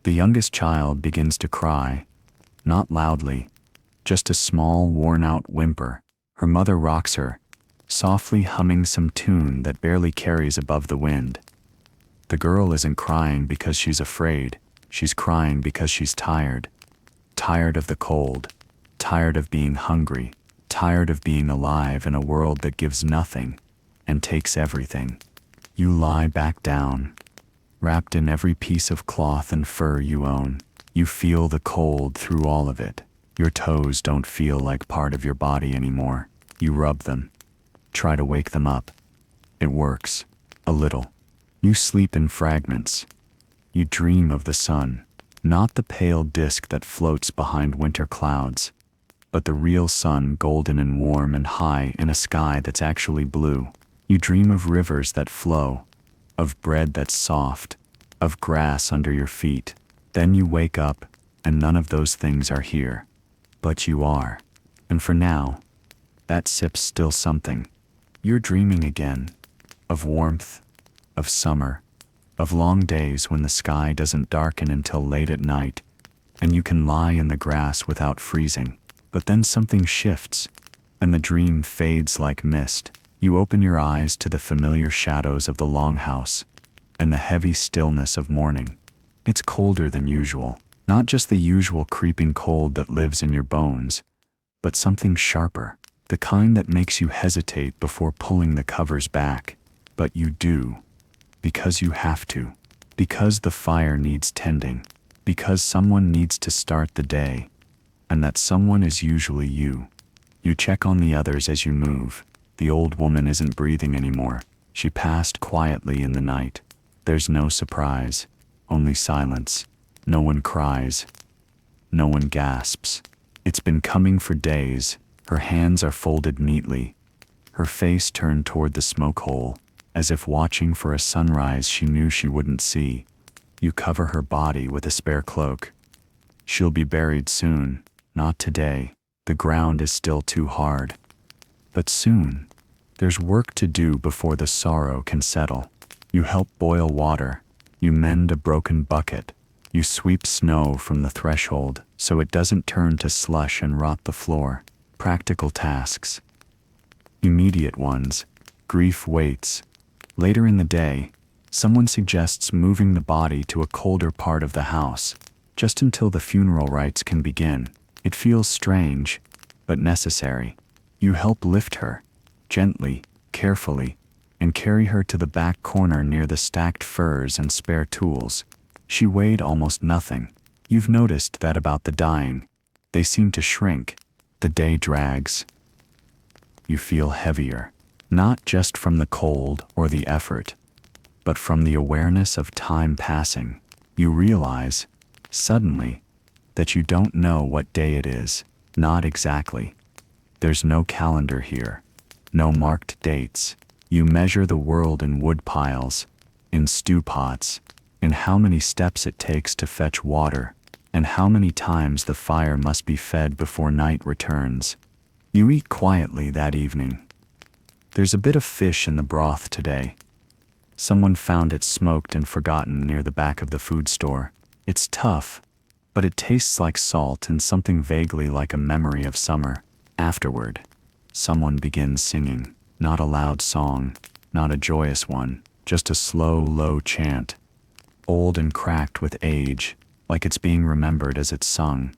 The youngest child begins to cry, not loudly, just a small, worn-out whimper. Her mother rocks her, softly humming some tune that barely carries above the wind. The girl isn't crying because she's afraid. She's crying because she's tired. Tired of the cold, tired of being hungry, tired of being alive in a world that gives nothing and takes everything. You lie back down, wrapped in every piece of cloth and fur you own. You feel the cold through all of it. Your toes don't feel like part of your body anymore. You rub them, try to wake them up. It works, a little. You sleep in fragments. You dream of the sun, Not the pale disk that floats behind winter clouds, but the real sun, golden and warm and high in a sky that's actually blue. You dream of rivers that flow, of bread that's soft, of grass under your feet. Then you wake up, and none of those things are here. But you are. And for now, that sip's still something. You're dreaming again, of warmth, of summer, of long days when the sky doesn't darken until late at night, and you can lie in the grass without freezing. But then something shifts, and the dream fades like mist. You open your eyes to the familiar shadows of the longhouse, and the heavy stillness of morning. It's colder than usual, not just the usual creeping cold that lives in your bones, but something sharper, the kind that makes you hesitate before pulling the covers back. But you do, because you have to, because the fire needs tending, because someone needs to start the day, and that someone is usually you. You check on the others as you move. The old woman isn't breathing anymore. She passed quietly in the night. There's no surprise, only silence. No one cries. No one gasps. It's been coming for days. Her hands are folded neatly, her face turned toward the smoke hole, as if watching for a sunrise she knew she wouldn't see. You cover her body with a spare cloak. She'll be buried soon, not today. The ground is still too hard. But soon, there's work to do before the sorrow can settle. You help boil water. You mend a broken bucket. You sweep snow from the threshold so it doesn't turn to slush and rot the floor. Practical tasks. Immediate ones. Grief waits. Later in the day, someone suggests moving the body to a colder part of the house, just until the funeral rites can begin. It feels strange, but necessary. You help lift her, gently, carefully, and carry her to the back corner near the stacked furs and spare tools. She weighed almost nothing. You've noticed that about the dying. They seem to shrink. The day drags. You feel heavier, not just from the cold or the effort, but from the awareness of time passing. You realize, suddenly, that you don't know what day it is. Not exactly. There's no calendar here, no marked dates. You measure the world in wood piles, in stew pots, in how many steps it takes to fetch water, and how many times the fire must be fed before night returns. You eat quietly that evening. There's a bit of fish in the broth today. Someone found it smoked and forgotten near the back of the food store. It's tough, but it tastes like salt and something vaguely like a memory of summer. Afterward, someone begins singing, not a loud song, not a joyous one, just a slow, low chant, old and cracked with age, like it's being remembered as it's sung.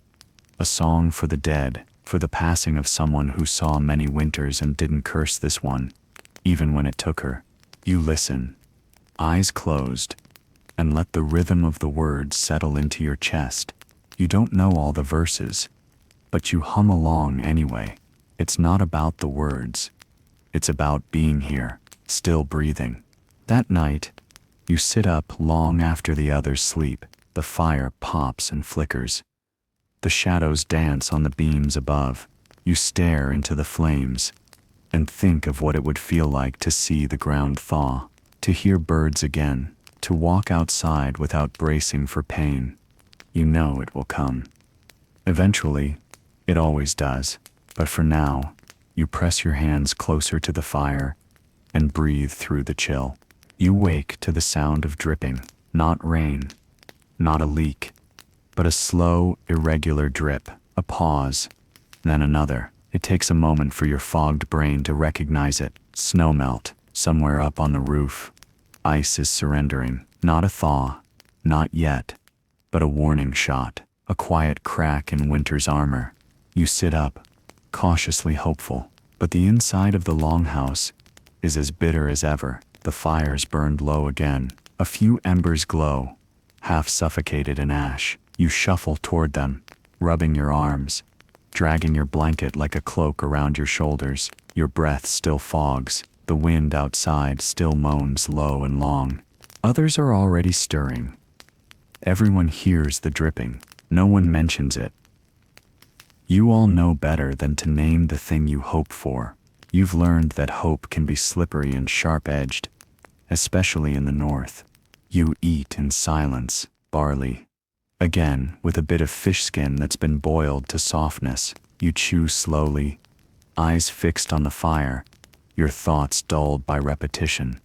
A song for the dead, for the passing of someone who saw many winters and didn't curse this one, even when it took her. You listen, eyes closed, and let the rhythm of the words settle into your chest. You don't know all the verses, but you hum along anyway. It's not about the words. It's about being here, still breathing. That night, you sit up long after the others sleep. The fire pops and flickers. The shadows dance on the beams above. You stare into the flames and think of what it would feel like to see the ground thaw, to hear birds again, to walk outside without bracing for pain. You know it will come. Eventually, it always does. But for now, you press your hands closer to the fire and breathe through the chill. You wake to the sound of dripping, not rain, not a leak, but a slow, irregular drip, a pause, then another. It takes a moment for your fogged brain to recognize it. Snowmelt, somewhere up on the roof. Ice is surrendering. Not a thaw, not yet, but a warning shot, a quiet crack in winter's armor. You sit up, cautiously hopeful, but the inside of the longhouse is as bitter as ever. The fire's burned low again. A few embers glow, half suffocated in ash. You shuffle toward them, rubbing your arms, dragging your blanket like a cloak around your shoulders. Your breath still fogs. The wind outside still moans low and long. Others are already stirring. Everyone hears the dripping. No one mentions it. You all know better than to name the thing you hope for. You've learned that hope can be slippery and sharp-edged, especially in the north. You eat in silence, barley. Again, with a bit of fish skin that's been boiled to softness. You chew slowly, eyes fixed on the fire, your thoughts dulled by repetition.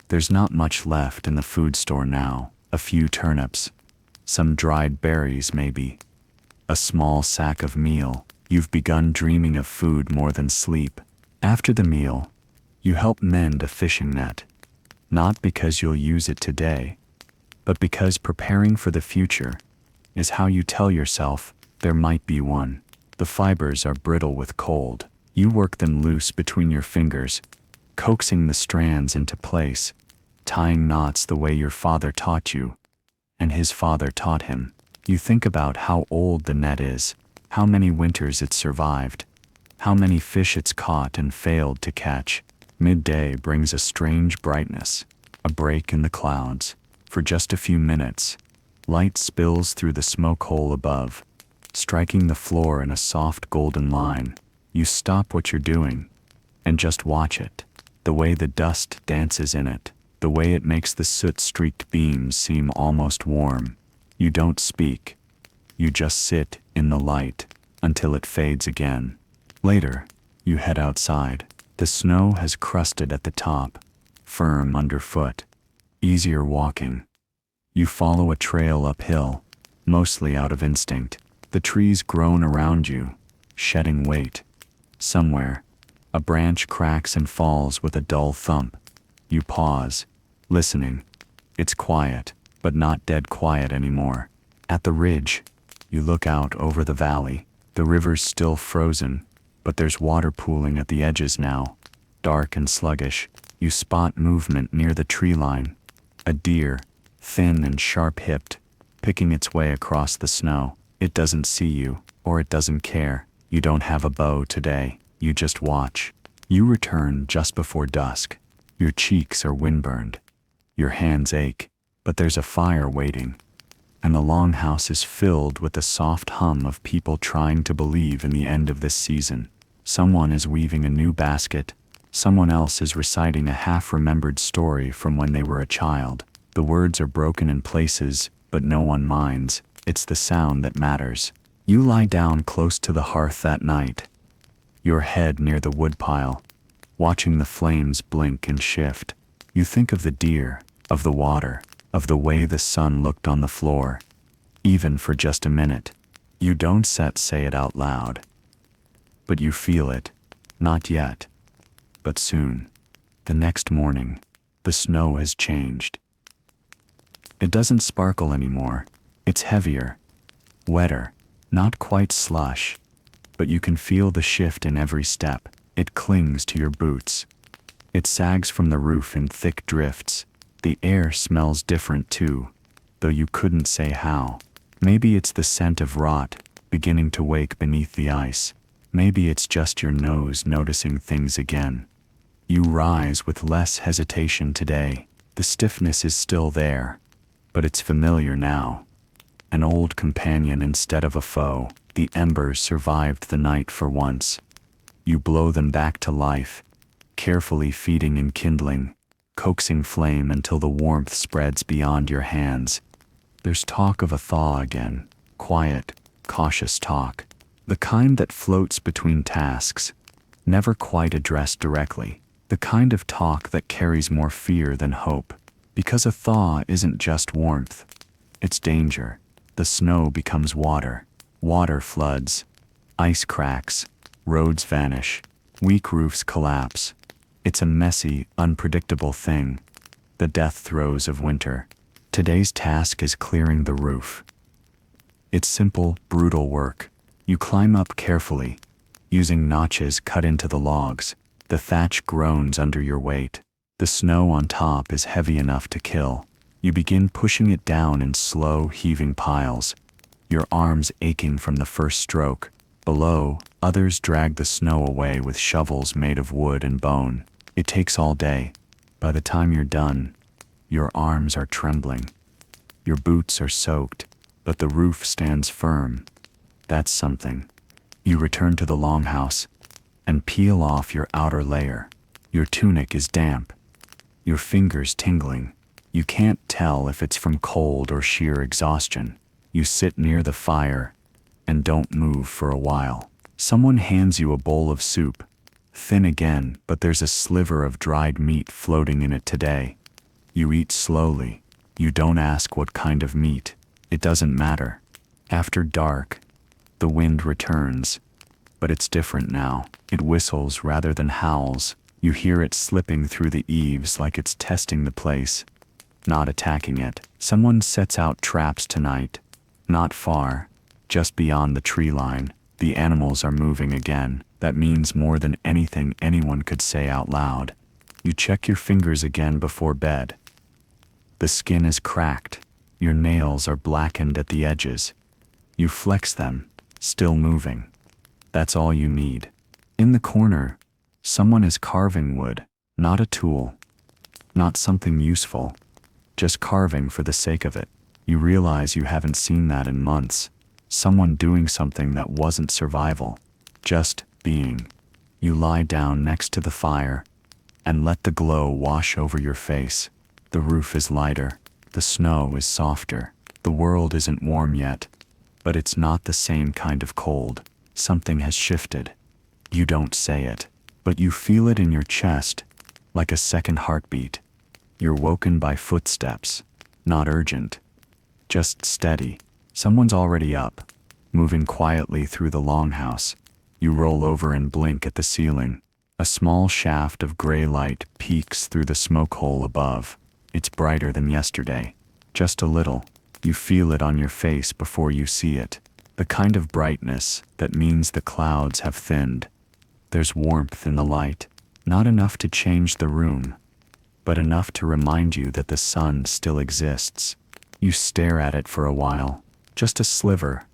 There's not much left in the food store now. A few turnips, some dried berries maybe, a small sack of meal. You've begun dreaming of food more than sleep. After the meal, you help mend a fishing net. Not because you'll use it today, but because preparing for the future is how you tell yourself there might be one. The fibers are brittle with cold. You work them loose between your fingers, coaxing the strands into place, tying knots the way your father taught you, and his father taught him. You think about how old the net is, how many winters it's survived, how many fish it's caught and failed to catch. Midday brings a strange brightness, a break in the clouds. For just a few minutes, light spills through the smoke hole above, striking the floor in a soft golden line. You stop what you're doing and just watch it. The way the dust dances in it, the way it makes the soot-streaked beams seem almost warm. You don't speak. You just sit in the light until it fades again. Later, you head outside. The snow has crusted at the top, firm underfoot, easier walking. You follow a trail uphill, mostly out of instinct. The trees groan around you, shedding weight. Somewhere, a branch cracks and falls with a dull thump. You pause, listening. It's quiet, but not dead quiet anymore. At the ridge, you look out over the valley. The river's still frozen, but there's water pooling at the edges now, dark and sluggish. You spot movement near the tree line. A deer, thin and sharp-hipped, picking its way across the snow. It doesn't see you, or it doesn't care. You don't have a bow today. You just watch. You return just before dusk. Your cheeks are windburned. Your hands ache, but there's a fire waiting, and the longhouse is filled with the soft hum of people trying to believe in the end of this season. Someone is weaving a new basket. Someone else is reciting a half-remembered story from when they were a child. The words are broken in places, but no one minds. It's the sound that matters. You lie down close to the hearth that night, your head near the woodpile, watching the flames blink and shift. You think of the deer, of the water, of the way the sun looked on the floor. Even for just a minute. You don't say it out loud, but you feel it. Not yet, but soon. The next morning, the snow has changed. It doesn't sparkle anymore. It's heavier, wetter, not quite slush, but you can feel the shift in every step. It clings to your boots. It sags from the roof in thick drifts. The air smells different too, though you couldn't say how. Maybe it's the scent of rot beginning to wake beneath the ice. Maybe it's just your nose noticing things again. You rise with less hesitation today. The stiffness is still there, but it's familiar now. An old companion instead of a foe. The embers survived the night for once. You blow them back to life, carefully feeding and kindling, coaxing flame until the warmth spreads beyond your hands. There's talk of a thaw again, quiet, cautious talk. The kind that floats between tasks, never quite addressed directly. The kind of talk that carries more fear than hope. Because a thaw isn't just warmth, it's danger. The snow becomes water. Water floods. Ice cracks. Roads vanish. Weak roofs collapse. It's a messy, unpredictable thing. The death throes of winter. Today's task is clearing the roof. It's simple, brutal work. You climb up carefully, using notches cut into the logs. The thatch groans under your weight. The snow on top is heavy enough to kill. You begin pushing it down in slow, heaving piles, your arms aching from the first stroke. Below, others drag the snow away with shovels made of wood and bone. It takes all day. By the time you're done, your arms are trembling. Your boots are soaked, but the roof stands firm. That's something. You return to the longhouse and peel off your outer layer. Your tunic is damp, your fingers tingling. You can't tell if it's from cold or sheer exhaustion. You sit near the fire and don't move for a while. Someone hands you a bowl of soup, thin again, but there's a sliver of dried meat floating in it today. You eat slowly. You don't ask what kind of meat. It doesn't matter. After dark, the wind returns, but it's different now. It whistles rather than howls. You hear it slipping through the eaves like it's testing the place, not attacking it. Someone sets out traps tonight, not far, just beyond the tree line. The animals are moving again. That means more than anything anyone could say out loud. You check your fingers again before bed. The skin is cracked. Your nails are blackened at the edges. You flex them, still moving. That's all you need. In the corner, someone is carving wood, not a tool, not something useful, just carving for the sake of it. You realize you haven't seen that in months. Someone doing something that wasn't survival, just being. You lie down next to the fire and let the glow wash over your face. The roof is lighter, the snow is softer. The world isn't warm yet, but it's not the same kind of cold. Something has shifted. You don't say it, but you feel it in your chest, like a second heartbeat. You're woken by footsteps, not urgent, just steady. Someone's already up, moving quietly through the longhouse. You roll over and blink at the ceiling. A small shaft of gray light peeks through the smoke hole above. It's brighter than yesterday, just a little. You feel it on your face before you see it. The kind of brightness that means the clouds have thinned. There's warmth in the light, not enough to change the room, but enough to remind you that the sun still exists. You stare at it for a while, just a sliver,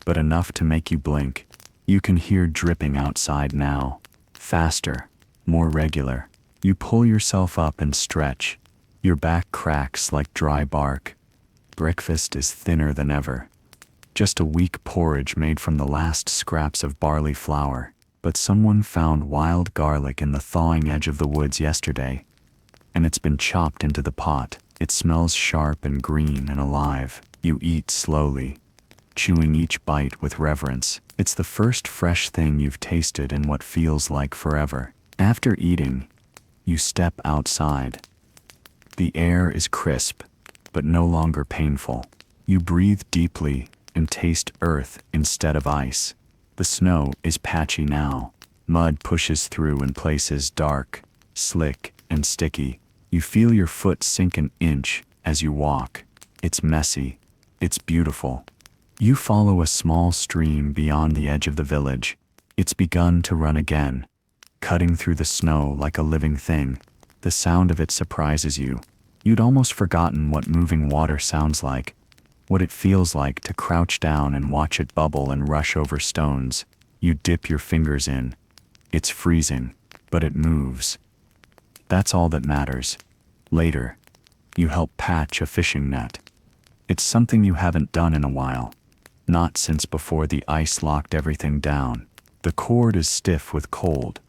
but enough to make you blink. You can hear dripping outside now, faster, more regular. You pull yourself up and stretch. Your back cracks like dry bark. Breakfast is thinner than ever. Just a weak porridge made from the last scraps of barley flour. But someone found wild garlic in the thawing edge of the woods yesterday, and it's been chopped into the pot. It smells sharp and green and alive. You eat slowly, chewing each bite with reverence. It's the first fresh thing you've tasted in what feels like forever. After eating, you step outside. The air is crisp, but no longer painful. You breathe deeply and taste earth instead of ice. The snow is patchy now. Mud pushes through in places dark, slick, and sticky. You feel your foot sink an inch as you walk. It's messy. It's beautiful. You follow a small stream beyond the edge of the village. It's begun to run again, cutting through the snow like a living thing. The sound of it surprises you. You'd almost forgotten what moving water sounds like, what it feels like to crouch down and watch it bubble and rush over stones. You dip your fingers in. It's freezing, but it moves. That's all that matters. Later, you help patch a fishing net. It's something you haven't done in a while, not since before the ice locked everything down. The cord is stiff with cold,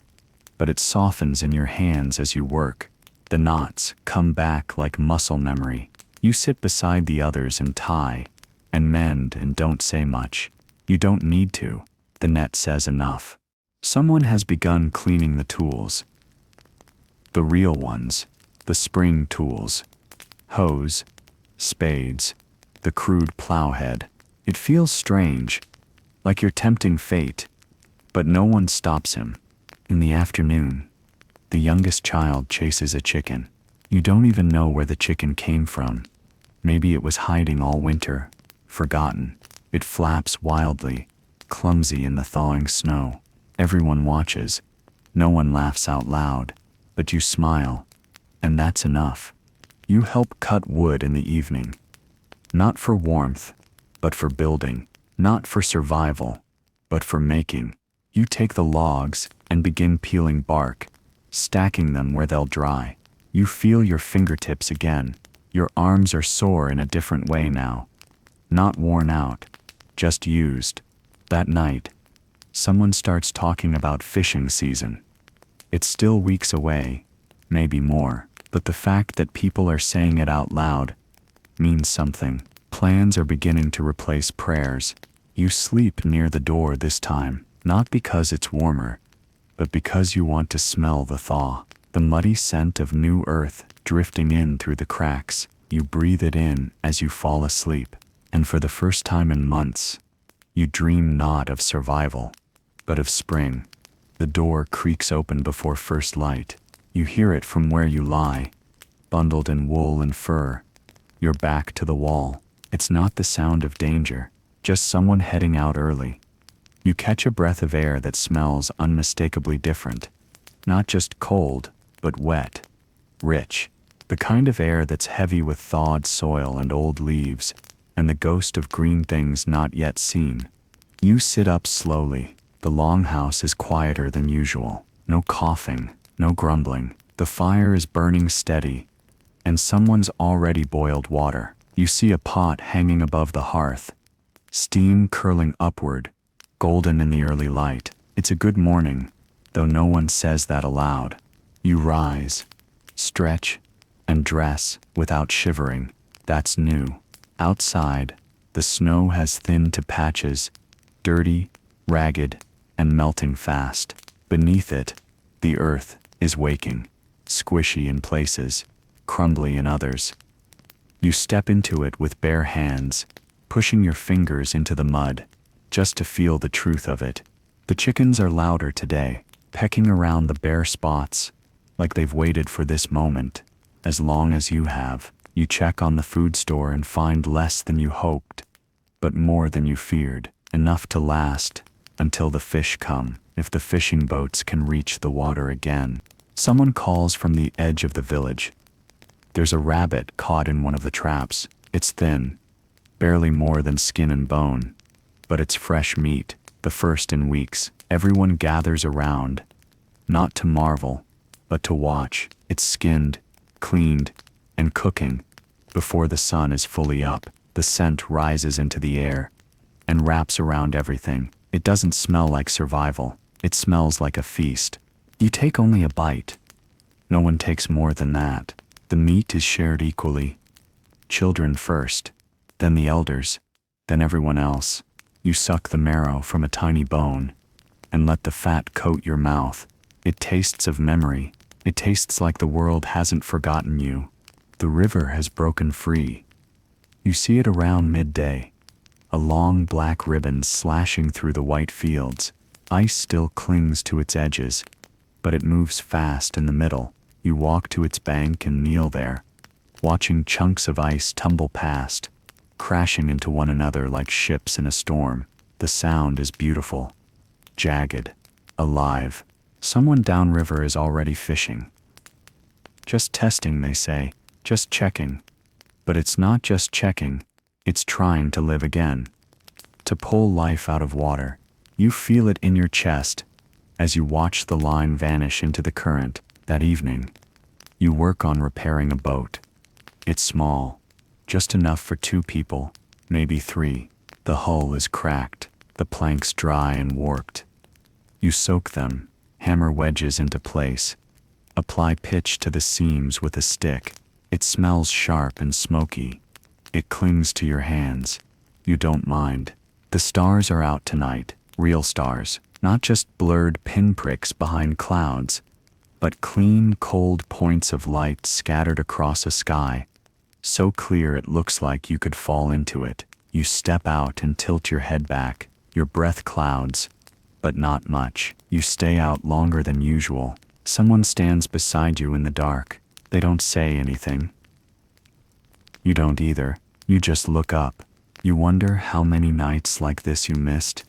but it softens in your hands as you work. The knots come back like muscle memory. You sit beside the others and tie, and mend and don't say much. You don't need to. The net says enough. Someone has begun cleaning the tools. The real ones, the spring tools. Hoes, spades, the crude plowhead. It feels strange, like you're tempting fate, but no one stops him. In the afternoon, the youngest child chases a chicken. You don't even know where the chicken came from. Maybe it was hiding all winter, forgotten. It flaps wildly, clumsy in the thawing snow. Everyone watches. No one laughs out loud, but you smile, and that's enough. You help cut wood in the evening. Not for warmth, but for building. Not for survival, but for making. You take the logs and begin peeling bark, stacking them where they'll dry. You feel your fingertips again. Your arms are sore in a different way now. Not worn out, just used. That night, someone starts talking about fishing season. It's still weeks away, maybe more, but the fact that people are saying it out loud means something. Plans are beginning to replace prayers. You sleep near the door this time, not because it's warmer, but because you want to smell the thaw. The muddy scent of new earth drifting in through the cracks. You breathe it in as you fall asleep. And for the first time in months, you dream not of survival, but of spring. The door creaks open before first light. You hear it from where you lie, bundled in wool and fur, your back to the wall. It's not the sound of danger, just someone heading out early. You catch a breath of air that smells unmistakably different. Not just cold, but wet, rich. The kind of air that's heavy with thawed soil and old leaves, and the ghost of green things not yet seen. You sit up slowly. The longhouse is quieter than usual. No coughing, no grumbling. The fire is burning steady, and someone's already boiled water. You see a pot hanging above the hearth, steam curling upward, golden in the early light. It's a good morning, though no one says that aloud. You rise, stretch, and dress without shivering. That's new. Outside, the snow has thinned to patches, dirty, ragged, and melting fast. Beneath it, the earth is waking, squishy in places, crumbly in others. You step into it with bare hands, pushing your fingers into the mud, just to feel the truth of it. The chickens are louder today, pecking around the bare spots, like they've waited for this moment, as long as you have. You check on the food store and find less than you hoped, but more than you feared, enough to last until the fish come, if the fishing boats can reach the water again. Someone calls from the edge of the village. There's a rabbit caught in one of the traps. It's thin, barely more than skin and bone, but it's fresh meat, the first in weeks. Everyone gathers around, not to marvel, but to watch. It's skinned, cleaned, and cooking. Before the sun is fully up, the scent rises into the air and wraps around everything. It doesn't smell like survival. It smells like a feast. You take only a bite. No one takes more than that. The meat is shared equally. Children first, then the elders, then everyone else. You suck the marrow from a tiny bone and let the fat coat your mouth. It tastes of memory. It tastes like the world hasn't forgotten you. The river has broken free. You see it around midday, a long black ribbon slashing through the white fields. Ice still clings to its edges, but it moves fast in the middle. You walk to its bank and kneel there, watching chunks of ice tumble past, crashing into one another like ships in a storm. The sound is beautiful, jagged, alive. Someone downriver is already fishing. Just testing, they say, just checking. But it's not just checking, it's trying to live again, to pull life out of water. You feel it in your chest as you watch the line vanish into the current. That evening, you work on repairing a boat. It's small, just enough for 2 people, maybe 3. The hull is cracked, the planks dry and warped. You soak them, hammer wedges into place, apply pitch to the seams with a stick. It smells sharp and smoky. It clings to your hands. You don't mind. The stars are out tonight, real stars, not just blurred pinpricks behind clouds, but clean, cold points of light scattered across a sky, so clear it looks like you could fall into it. You step out and tilt your head back. Your breath clouds, but not much. You stay out longer than usual. Someone stands beside you in the dark. They don't say anything. You don't either. You just look up. You wonder how many nights like this you missed.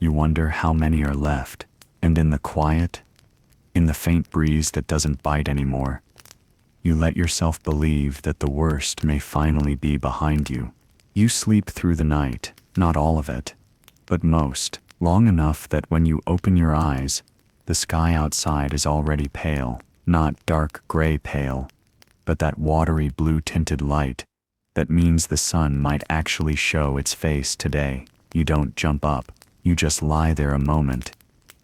You wonder how many are left. And in the quiet, in the faint breeze that doesn't bite anymore, you let yourself believe that the worst may finally be behind you. You sleep through the night, not all of it, but most, long enough that when you open your eyes, the sky outside is already pale, not dark gray pale, but that watery blue-tinted light, that means the sun might actually show its face today. You don't jump up, you just lie there a moment,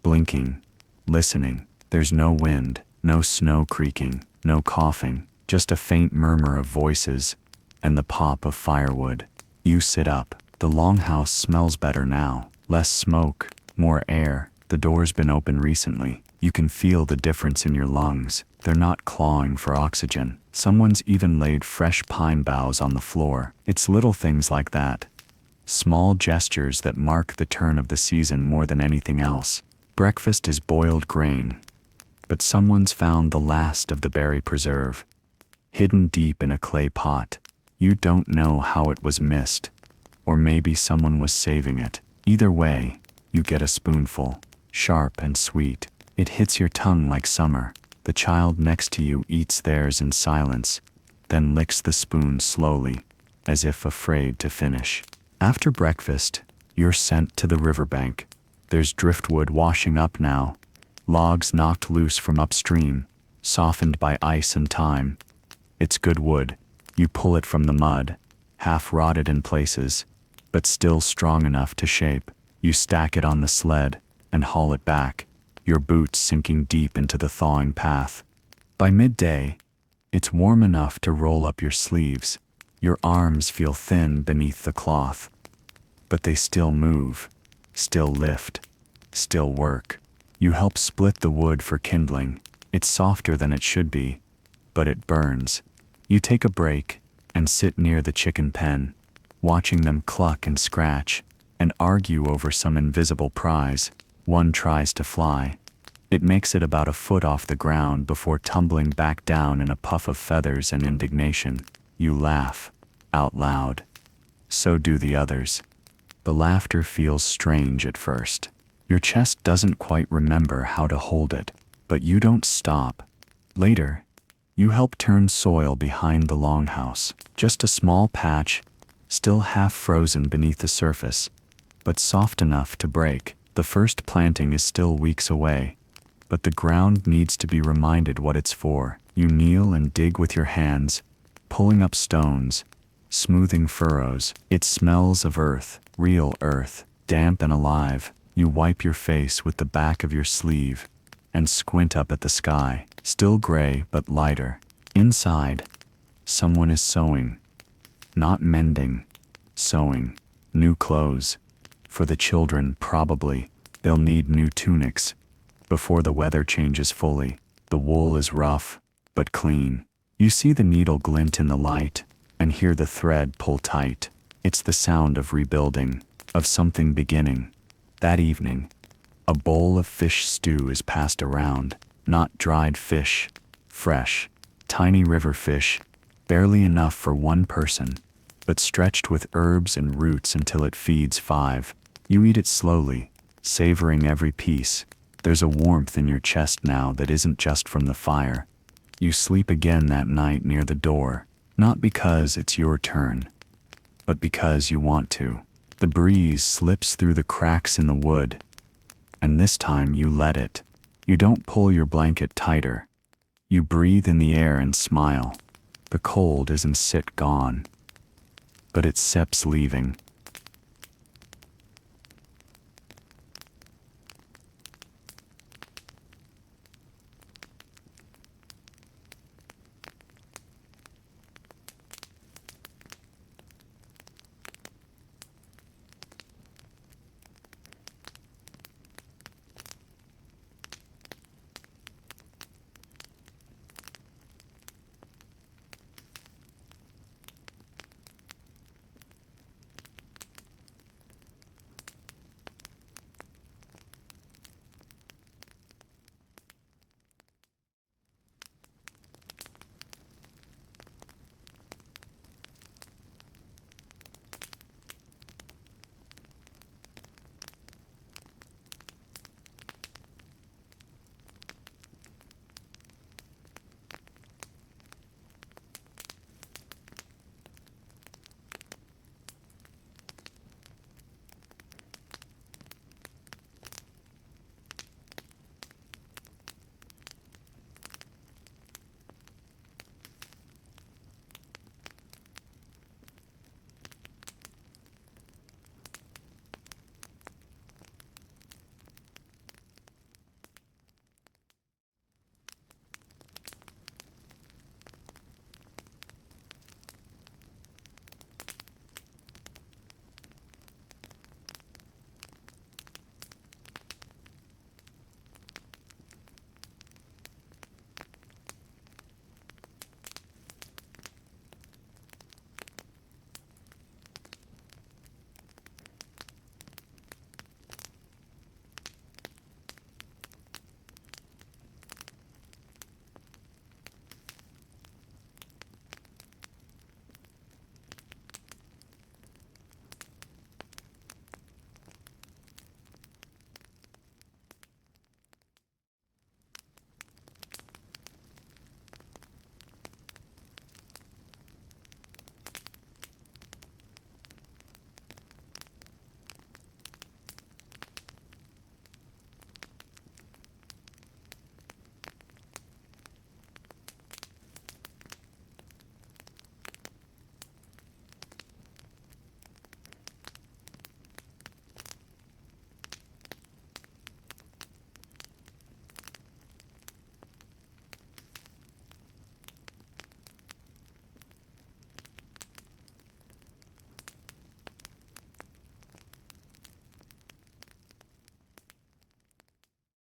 blinking, listening. There's no wind, no snow creaking, no coughing, just a faint murmur of voices, and the pop of firewood. You sit up. The longhouse smells better now. Less smoke, more air. The door's been open recently. You can feel the difference in your lungs. They're not clawing for oxygen. Someone's even laid fresh pine boughs on the floor. It's little things like that. Small gestures that mark the turn of the season more than anything else. Breakfast is boiled grain, but someone's found the last of the berry preserve, hidden deep in a clay pot. You don't know how it was missed, or maybe someone was saving it. Either way, you get a spoonful, sharp and sweet. It hits your tongue like summer. The child next to you eats theirs in silence, then licks the spoon slowly, as if afraid to finish. After breakfast, you're sent to the riverbank. There's driftwood washing up now, logs knocked loose from upstream, softened by ice and time. It's good wood. You pull it from the mud, half rotted in places, but still strong enough to shape. You stack it on the sled and haul it back, your boots sinking deep into the thawing path. By midday, it's warm enough to roll up your sleeves. Your arms feel thin beneath the cloth, but they still move, still lift, still work. You help split the wood for kindling. It's softer than it should be, but it burns. You take a break and sit near the chicken pen, watching them cluck and scratch and argue over some invisible prize. One tries to fly. It makes it about a foot off the ground before tumbling back down in a puff of feathers and indignation. You laugh, out loud. So do the others. The laughter feels strange at first. Your chest doesn't quite remember how to hold it, but you don't stop. Later, you help turn soil behind the longhouse. Just a small patch, still half frozen beneath the surface, but soft enough to break. The first planting is still weeks away, but the ground needs to be reminded what it's for. You kneel and dig with your hands, pulling up stones, smoothing furrows. It smells of earth, real earth, damp and alive. You wipe your face with the back of your sleeve and squint up at the sky, still gray but lighter. Inside, someone is sewing. Not mending, sewing. New clothes. For the children, probably. They'll need new tunics before the weather changes fully. The wool is rough, but clean. You see the needle glint in the light and hear the thread pull tight. It's the sound of rebuilding, of something beginning. That evening, a bowl of fish stew is passed around. Not dried fish, fresh, tiny river fish, barely enough for one person, but stretched with herbs and roots until it feeds 5. You eat it slowly, savoring every piece. There's a warmth in your chest now that isn't just from the fire. You sleep again that night near the door, not because it's your turn, but because you want to. The breeze slips through the cracks in the wood, and this time you let it. You don't pull your blanket tighter. You breathe in the air and smile. The cold isn't gone, but it's Sep's leaving.